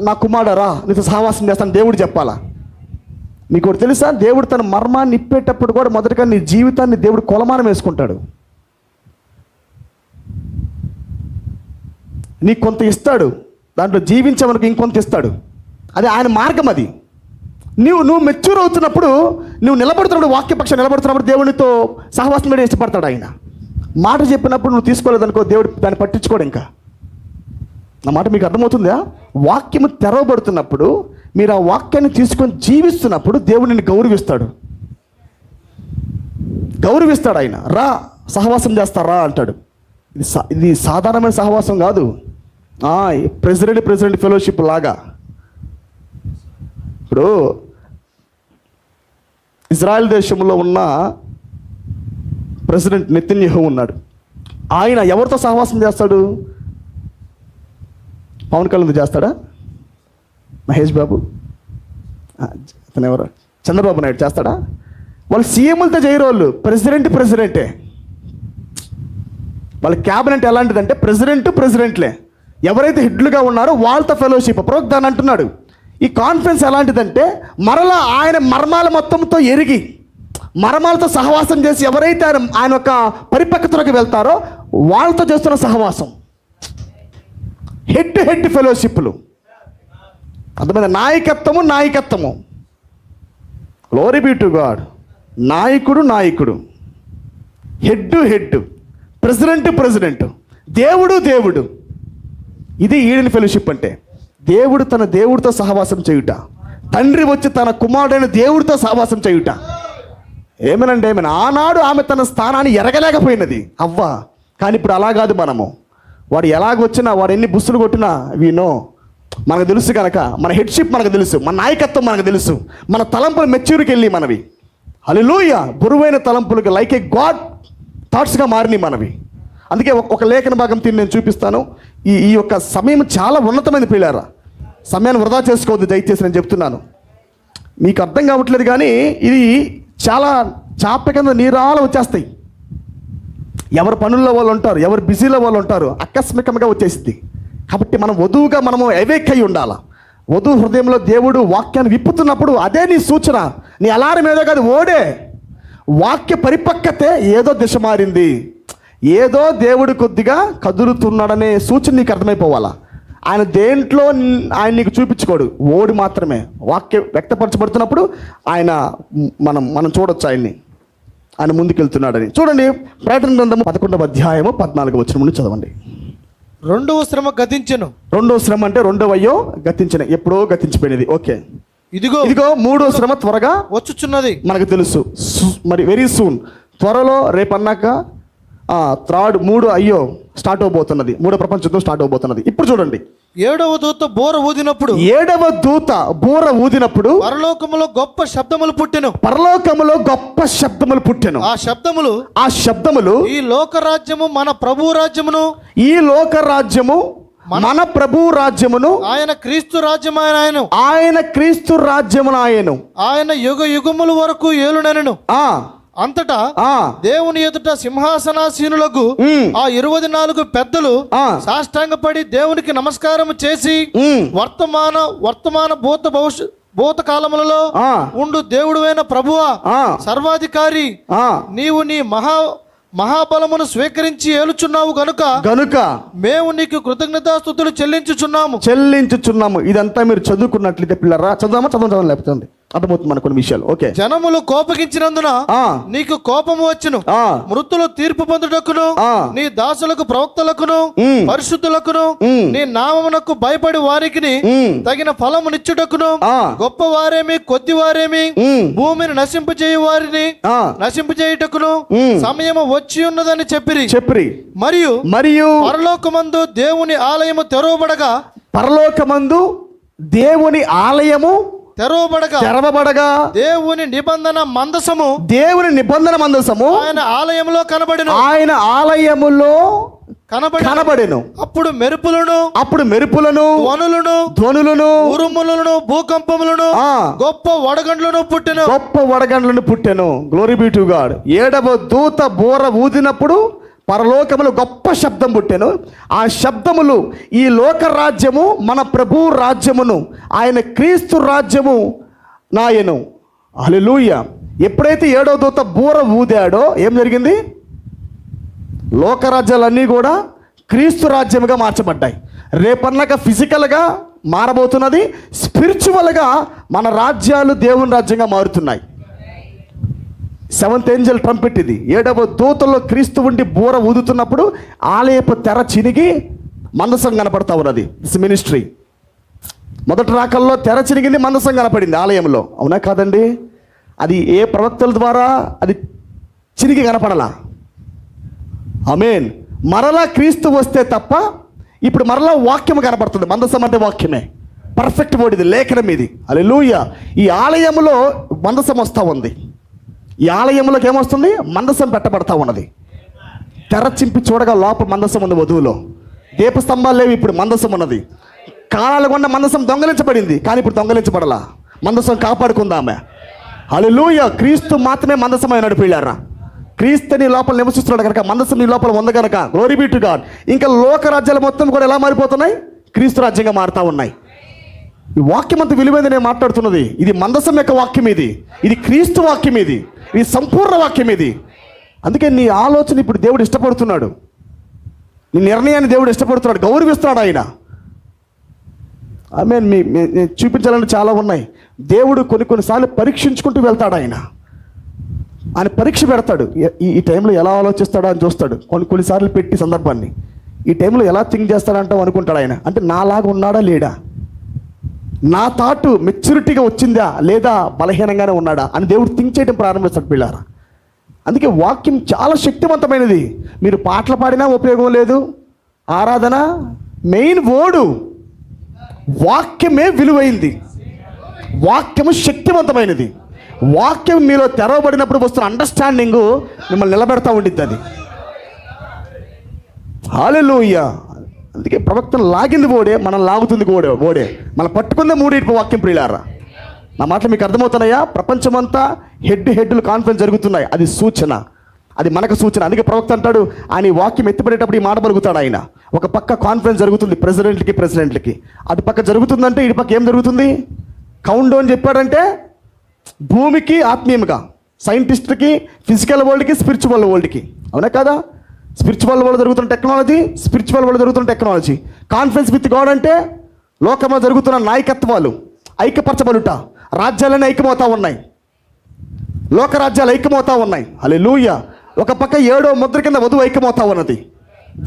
[SPEAKER 1] నా కుమారుడా నీతో సహవాసం చేస్తాను దేవుడు చెప్పాలా. మీకు ఒకటి తెలుసా, దేవుడు తన మర్మాన్ని ఇప్పేటప్పుడు కూడా మొదటగా నీ జీవితాన్ని దేవుడు కొలమానం వేసుకుంటాడు. నీకు కొంత ఇస్తాడు, దాంట్లో జీవించమనికి ఇంకొంత ఇస్తాడు. అది ఆయన మార్గం. అది నువ్వు మెచ్యూర్ అవుతున్నప్పుడు, నువ్వు నిలబడుతున్నప్పుడు, వాక్యపక్షం నిలబడుతున్నప్పుడు దేవునితో సహవాసం కూడా ఇష్టపడతాడు ఆయన. మాట చెప్పినప్పుడు నువ్వు తీసుకోలేదనుకో, దేవుడు దాన్ని పట్టించుకోడు. ఇంకా నా మాట మీకు అర్థమవుతుందా? వాక్యము తెరవబడుతున్నప్పుడు మీరు ఆ వాక్యాన్ని తీసుకొని జీవిస్తున్నప్పుడు దేవుడు నిన్ను గౌరవిస్తాడు ఆయన. సహవాసం చేస్తారా అంటాడు. ఇది సాధారణమైన సహవాసం కాదు, ప్రెసిడెంట్ ఫెలోషిప్ లాగా. ఇప్పుడు ఇజ్రాయెల్ దేశంలో ఉన్న ప్రెసిడెంట్ నెతన్యాహు ఉన్నాడు. ఆయన ఎవరితో సహవాసం చేస్తాడు? పవన్ కళ్యాణ్ చేస్తాడా? మహేష్ బాబు, అతను ఎవరు, చంద్రబాబు నాయుడు చేస్తాడా? వాళ్ళు సీఎంలతో చేయరు, వాళ్ళు ప్రెసిడెంటే. వాళ్ళ క్యాబినెట్ ఎలాంటిదంటే ప్రెసిడెంట్లే. ఎవరైతే హెడ్లుగా ఉన్నారో వాళ్ళతో ఫెలోషిప్. ప్రవక్త దాన్ని అంటున్నాడు. ఈ కాన్ఫరెన్స్ ఎలాంటిదంటే మరలా ఆయన మర్మాల మొత్తంతో ఎరిగి, మర్మాలతో సహవాసం చేసి ఎవరైతే ఆయన యొక్క పరిపక్వతలోకి వెళ్తారో వాళ్ళతో చేస్తున్న సహవాసం. హెడ్ ఫెలోషిప్లు. అర్థమైంది? నాయకత్వము. Glory be to God. నాయకుడు, హెడ్, ప్రెసిడెంట్, దేవుడు. ఇది ఈడెన్ ఫెలోషిప్ అంటే. దేవుడు తన దేవుడితో సహవాసం చేయుట, తండ్రి వచ్చి తన కుమారుడైన దేవుడితో సహవాసం చేయుట. ఏమేనండి. ఆనాడు ఆమె తన స్థానాన్ని ఎరగలేకపోయినది అవ్వ. కానీ ఇప్పుడు అలా కాదు. వాడు ఎలాగొచ్చినా, వాడు ఎన్ని బుస్సులు కొట్టినా మనకు తెలుసు కనుక, మన హెడ్షిప్ మనకు తెలుసు, మన నాయకత్వం మనకు తెలుసు, మన తలంపులు మెచ్యూర్కి వెళ్ళి మనవి హల్లెలూయా బరువైన తలంపులకు లైక్ ఏ గాడ్ థాట్స్గా మారినాయి మనవి. అందుకే ఒక లేఖన భాగం నేను చూపిస్తాను. ఈ యొక్క సమయం చాలా ఉన్నతమైన పిల్లారా. సమయాన్ని వృధా చేసుకోవద్దు దయచేసి, నేను చెప్తున్నాను. మీకు అర్థం కావట్లేదు కానీ ఇది చాలా చాప కింద నీరాల వచ్చేస్తాయి. ఎవరి పనుల్లో వాళ్ళు ఉంటారు, ఎవరు బిజీలో వాళ్ళు ఉంటారు, ఆకస్మికంగా వచ్చేసింది. కాబట్టి మనం వధువుగా మనము అవేక్ అయి ఉండాలి. వధువు హృదయంలో దేవుడు వాక్యాన్ని విప్పుతున్నప్పుడు అదే నీ సూచన. నీ అలారం ఏదో కాదు, ఓడే వాక్య పరిపక్వతే. ఏదో దిశ మారింది, ఏదో దేవుడు కొద్దిగా కదులుతున్నాడనే సూచన నీకు అర్థమైపోవాలా.
[SPEAKER 2] ఆయన దేంట్లో ఆయన నీకు చూపించుకోడు, ఓడి మాత్రమే వాక్యం వ్యక్తపరచబడుతున్నప్పుడు ఆయన మనం చూడొచ్చు ఆయన ముందుకెళ్తున్నాడని. చూడండి ప్రకటన గ్రంథము 11వ అధ్యాయము 14వ వచనం నుండి చదవండి.
[SPEAKER 3] రెండవ శ్రమ గతించెను.
[SPEAKER 2] రెండో శ్రమ అంటే రెండవయ్యో గతించిన, ఎప్పుడో గతించిపోయినది. ఓకే,
[SPEAKER 3] ఇదిగో
[SPEAKER 2] మూడో శ్రమ త్వరగా
[SPEAKER 3] వచ్చుచున్నది.
[SPEAKER 2] మనకు తెలుసు, మరి వెరీ సూన్, త్వరలో రేపన్నాక మూడు అయ్యో స్టార్ట్ అవబోతున్నది, మూడో ప్రపంచ యుద్ధం స్టార్ట్ అవబోతున్నది. ఇప్పుడు చూడండి,
[SPEAKER 3] ఏడవ దూత బోర ఊదినప్పుడు పరలోకములో గొప్ప శబ్దములు పుట్టెను. ఆ శబ్దములు ఈ లోక రాజ్యము మన ప్రభు రాజ్యమును,
[SPEAKER 2] మన ప్రభు రాజ్యమును,
[SPEAKER 3] ఆయన క్రీస్తు రాజ్యమునాయను, ఆయన యుగ యుగముల వరకు ఏలునెను. అంతటా దేవుని ఎదుట సింహాసనాసీనులకు ఆ 24 పెద్దలు సాష్టాంగపడి దేవునికి నమస్కారం చేసి, వర్తమాన భూత కాలములలో ఉండు దేవుడువైన ప్రభువా, సర్వాధికారి, నీవు నీ మహాబలమును స్వీకరించి ఏలుచున్నావు గనుక మేము నీకు కృతజ్ఞతాస్తుతులు చెల్లించుచున్నాము. ఇదంతా మీరు చదువుకున్నట్లయితే పిల్లరా, చదవడం లేకపోతుంది, అర్థమవుతుంది మన కొన్ని విషయాలు. ఓకే, జనములు కోపగించినందున నీకు కోపము వచ్చును, మృతులు తీర్పు పొందుటకును, నీ దాసులకు ప్రవక్తలకును పరిశుద్ధులకును నీ నామమునకు భయపడి వారికి తగిన ఫలము నిచ్చుటకును, గొప్ప వారేమి కొద్ది వారేమి భూమిని నశింపజేయు వారిని నశింపజేయుటకును సమయము వచ్చి ఉన్నదని చెప్పిరి. మరియు పరలోకమందు దేవుని ఆలయము తెరవబడగా దేవుని నిబంధన మందసము ఆయన ఆలయములో కనబడెను. అప్పుడు మెరుపులను ధ్వనులను ఉరుములను భూకంపములను గొప్ప వడగండ్లను పుట్టెను.
[SPEAKER 2] Glory be to God. 7వ దూత బోర ఊదినప్పుడు పరలోకములు గొప్ప శబ్దం పుట్టెను. ఆ శబ్దములు ఈ లోక రాజ్యము మన ప్రభు రాజ్యమును, ఆయన క్రీస్తు రాజ్యము నాయను. హల్లెలూయా. ఎప్పుడైతే 7వ దూత బూర ఊదాడో ఏం జరిగింది? లోకరాజ్యాలన్నీ కూడా క్రీస్తు రాజ్యముగా మార్చబడ్డాయి. రేపన్నాక ఫిజికల్గా మారబోతున్నది, స్పిరిచువల్గా మన రాజ్యాలు దేవుని రాజ్యంగా మారుతున్నాయి. 7th ఏంజల్ ట్రంపెట్ ఇది. 7వ దూతలో క్రీస్తు ఉండి బూర ఊదుతున్నప్పుడు ఆలయపు తెర చినిగి మందసం కనపడతా ఉన్నది. It's ministry. మొదటి రాకల్లో తెర చినిగింది, మందసం కనపడింది ఆలయంలో, అవునా కాదండి? అది ఏ ప్రవక్తల ద్వారా అది చినిగి కనపడలా. ఆమేన్. మరలా క్రీస్తు వస్తే తప్ప ఇప్పుడు మరలా వాక్యం కనపడుతుంది. మందసం అంటే వాక్యమే, పర్ఫెక్ట్ వర్డ్ ఇది, లేఖనం ఇది. హల్లెలూయా. ఈ ఆలయంలో మందసం వస్తూ ఉంది. ఈ ఆలయంలోకి ఏమొస్తుంది? మందసం పెట్టబడతా ఉన్నది. తెర చింపి చూడగా లోపల మందసం ఉంది. వధువులో దీపస్తంభాలు లేవు, ఇప్పుడు మందసం ఉన్నది. కాలాలు కొన్న మందసం దొంగలించబడింది, కానీ ఇప్పుడు దొంగలించబడలా. మందసం కాపాడుకుందామే. హల్లెలూయా. క్రీస్తు మాత్రమే మందసమై నడిపిల్లారా. క్రీస్తుని లోపల నివసిస్తున్నాడు కనుక, మందసం నీ లోపల ఉంది కనుక, గ్లోరీ బి టు గాడ్. ఇంకా లోక రాజ్యాలు మొత్తం కూడా ఎలా మారిపోతున్నాయి? క్రీస్తు రాజ్యంగా మారుతా ఉన్నాయి. ఈ వాక్యం అంత విలువైంది నేను మాట్లాడుతున్నది. ఇది మందసం యొక్క వాక్యం, ఇది క్రీస్తు వాక్యం, ఇది సంపూర్ణ వాక్యం ఇది. అందుకే నీ ఆలోచన ఇప్పుడు దేవుడు ఇష్టపడుతున్నాడు, నీ నిర్ణయాన్ని దేవుడు ఇష్టపడుతున్నాడు, గౌరవిస్తున్నాడు ఆయన. ఆమె చూపించాలని చాలా ఉన్నాయి. దేవుడు కొన్నిసార్లు పరీక్షించుకుంటూ వెళ్తాడు. ఆయన పరీక్ష పెడతాడు. ఈ టైంలో ఎలా ఆలోచిస్తాడో అని చూస్తాడు. కొన్నిసార్లు పెట్టి సందర్భాన్ని ఈ టైంలో ఎలా థింక్ చేస్తాడంటావు అనుకుంటాడు ఆయన. అంటే నాలాగా ఉన్నాడా లేడా, నా థాట్ మెచ్యూరిటీగా వచ్చిందా లేదా బలహీనంగానే ఉన్నాడా అని దేవుడు థింక్ చేయడం ప్రారంభిస్తాడు పిల్లారా. అందుకే వాక్యం చాలా శక్తివంతమైనది. మీరు పాటలు పాడినా ఉపయోగం లేదు. ఆరాధన మెయిన్ వర్డ్ వాక్యమే విలువైంది. వాక్యము శక్తివంతమైనది. వాక్యం మీలో తెరవబడినప్పుడు వస్తున్న అండర్స్టాండింగ్ మిమ్మల్ని నిలబెడతా ఉండిద్ది. అది హల్లెలూయా. అందుకే ప్రవక్తను లాగింది ఓడే, మనం లాగుతుంది ఓడే, మనం పట్టుకుందే మూడింటి వాక్యం ప్రియులారా. నా మాటలు మీకు అర్థమవుతున్నాయా? ప్రపంచమంతా హెడ్లు కాన్ఫరెన్స్ జరుగుతున్నాయి. అది సూచన, అది మనకు సూచన. అందుకే ప్రవక్త అంటాడు, ఆయన ఈ వాక్యం ఎత్తిపడేటప్పుడు ఈ మాట పలుకుతాడు ఆయన. ఒక పక్క కాన్ఫరెన్స్ జరుగుతుంది ప్రెసిడెంట్లకి, అటు పక్క జరుగుతుందంటే ఇటు పక్క ఏం జరుగుతుంది? కౌంట్ డౌన్ చెప్పాడంటే భూమికి ఆత్మీయంగా, సైంటిస్ట్కి, ఫిజికల్ వరల్డ్కి, స్పిరిచువల్ వరల్డ్కి, అవునా కదా?
[SPEAKER 1] స్పిరిచువల్ వల్ల జరుగుతున్న టెక్నాలజీ, స్పిరిచువల్ వల్ల జరుగుతున్న టెక్నాలజీ. కాన్ఫరెన్స్ విత్ గాడ్ అంటే లోకంలో జరుగుతున్న నాయకత్వాలు ఐక్యపరచబడుట, రాజ్యాలన్నీ ఐక్యమవుతా ఉన్నాయి, లోకరాజ్యాలు ఐక్యమవుతా ఉన్నాయి. హల్లెలూయా. ఒక పక్క 7వ ముద్ర కింద వధువు ఐక్యమవుతా ఉన్నది,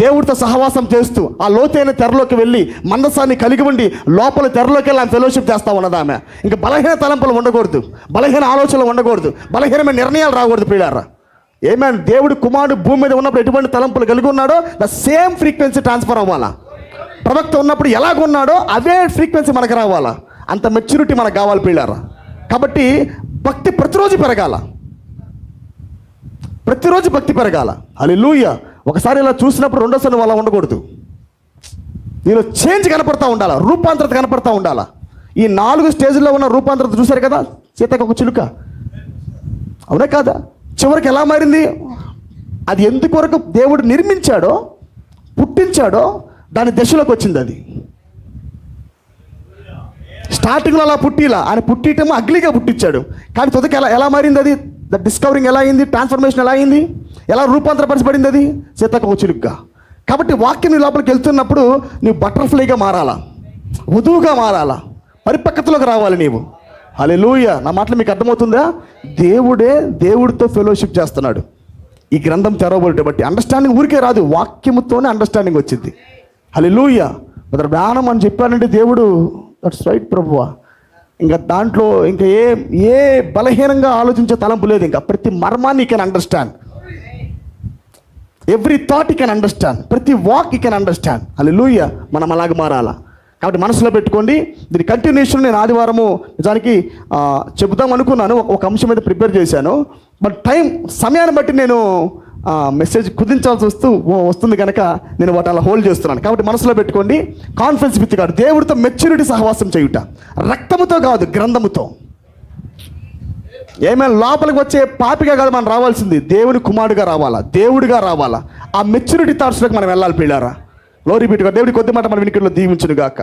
[SPEAKER 1] దేవుడితో సహవాసం చేస్తూ ఆ లోతైన తెరలోకి వెళ్ళి మందసాన్ని కలిగి ఉండి లోపల తెరలోకి వెళ్ళి ఆమె ఫెలోషిప్ చేస్తూ ఉన్నది. ఆమె ఇంకా బలహీన తలంపులు ఉండకూడదు, బలహీన ఆలోచనలు ఉండకూడదు, బలహీనమైన నిర్ణయాలు రాకూడదు. ప్రియులారా, ఏమైనా దేవుడు కుమారుడు భూమి మీద ఉన్నప్పుడు ఎటువంటి తలంపులు కలిగి ఉన్నాడో ద సేమ్ ఫ్రీక్వెన్సీ ట్రాన్స్ఫర్ అవ్వాలా. ప్రవక్త ఉన్నప్పుడు ఎలాగున్నాడో అవే ఫ్రీక్వెన్సీ మనకు రావాలా. అంత మెచ్యూరిటీ మనకు కావాలి ప్రియులారా. కాబట్టి భక్తి ప్రతిరోజు పెరగాల, ప్రతిరోజు భక్తి పెరగాల. హల్లెలూయా. ఒకసారి ఇలా చూసినప్పుడు రెండోసారి నువ్వు అలా ఉండకూడదు. నీలో చేంజ్ కనపడతా ఉండాలా, రూపాంతరత కనపడతా ఉండాలా. ఈ 4 స్టేజ్లో ఉన్న రూపాంతరత చూశారు కదా, సీతకు ఒక చిలుక, అవునా కాదా? చివరికి ఎలా మారింది? అది ఎందుకొరకు దేవుడు నిర్మించాడో, పుట్టించాడో దాని దశలోకి వచ్చింది. అది స్టార్టింగ్లో అలా పుట్టిలా, ఆయన పుట్టిటమో అగ్లీగా పుట్టించాడు, కానీ తొదకి ఎలా మారింది? అది ద డిస్కవరింగ్ ఎలా అయింది? ట్రాన్స్ఫర్మేషన్ ఎలా అయింది? ఎలా రూపాంతరపరచబడింది? అది సీతకు చిలుగ్గా. కాబట్టి వాక్యం నీ లోపలికి వెళ్తున్నప్పుడు నువ్వు బటర్ఫ్లైగా మారాలా, వధువుగా మారాలా, పరిపక్వతలోకి రావాలి నీవు. హల్లెలూయా. నా మాటలు మీకు అర్థమవుతుందా? దేవుడే దేవుడితో ఫెలోషిప్ చేస్తున్నాడు. ఈ గ్రంథం తెరవబడి బట్టి అండర్స్టాండింగ్ ఊరికే రాదు, వాక్యముతోనే అండర్స్టాండింగ్ వచ్చింది. హల్లెలూయా. మరి జ్ఞానం అని చెప్పానంటే దేవుడు, దట్స్ రైట్ ప్రభువా. ఇంకా దాంట్లో ఇంకా ఏ బలహీనంగా ఆలోచించే తలంపు లేదు. ఇంకా ప్రతి మర్మాన్ని can understand, every thought you can understand, ప్రతి వాక్ యూ కెన్ అండర్స్టాండ్. హల్లెలూయా. మనం అలాగ మారాలా. కాబట్టి మనసులో పెట్టుకోండి. దీని కంటిన్యూషన్ నేను ఆదివారము నిజానికి చెబుదాం అనుకున్నాను, ఒక అంశం మీద ప్రిపేర్ చేశాను. బట్ సమయాన్ని బట్టి నేను మెసేజ్ కుదించాల్సి వస్తుంది కనుక నేను వాటి అలా హోల్డ్ చేస్తున్నాను. కాబట్టి మనసులో పెట్టుకోండి. కాన్ఫరెన్స్ విత్ గాడ్, దేవుడితో మెచ్యూరిటీ సహవాసం చేయుట, రక్తముతో కాదు గ్రంథముతో. ఏమైనా లోపలికి వచ్చే పాపిగా కాదు మనం రావాల్సింది, దేవుని కుమారుడుగా రావాలా, దేవుడిగా రావాలా. ఆ మెచ్యూరిటీ థాట్స్లోకి మనం వెళ్ళాలి పిల్లారా. Glory be to God. దేవుడి కొద్ది మాట మన వినికిడిలో దీవించును గాక.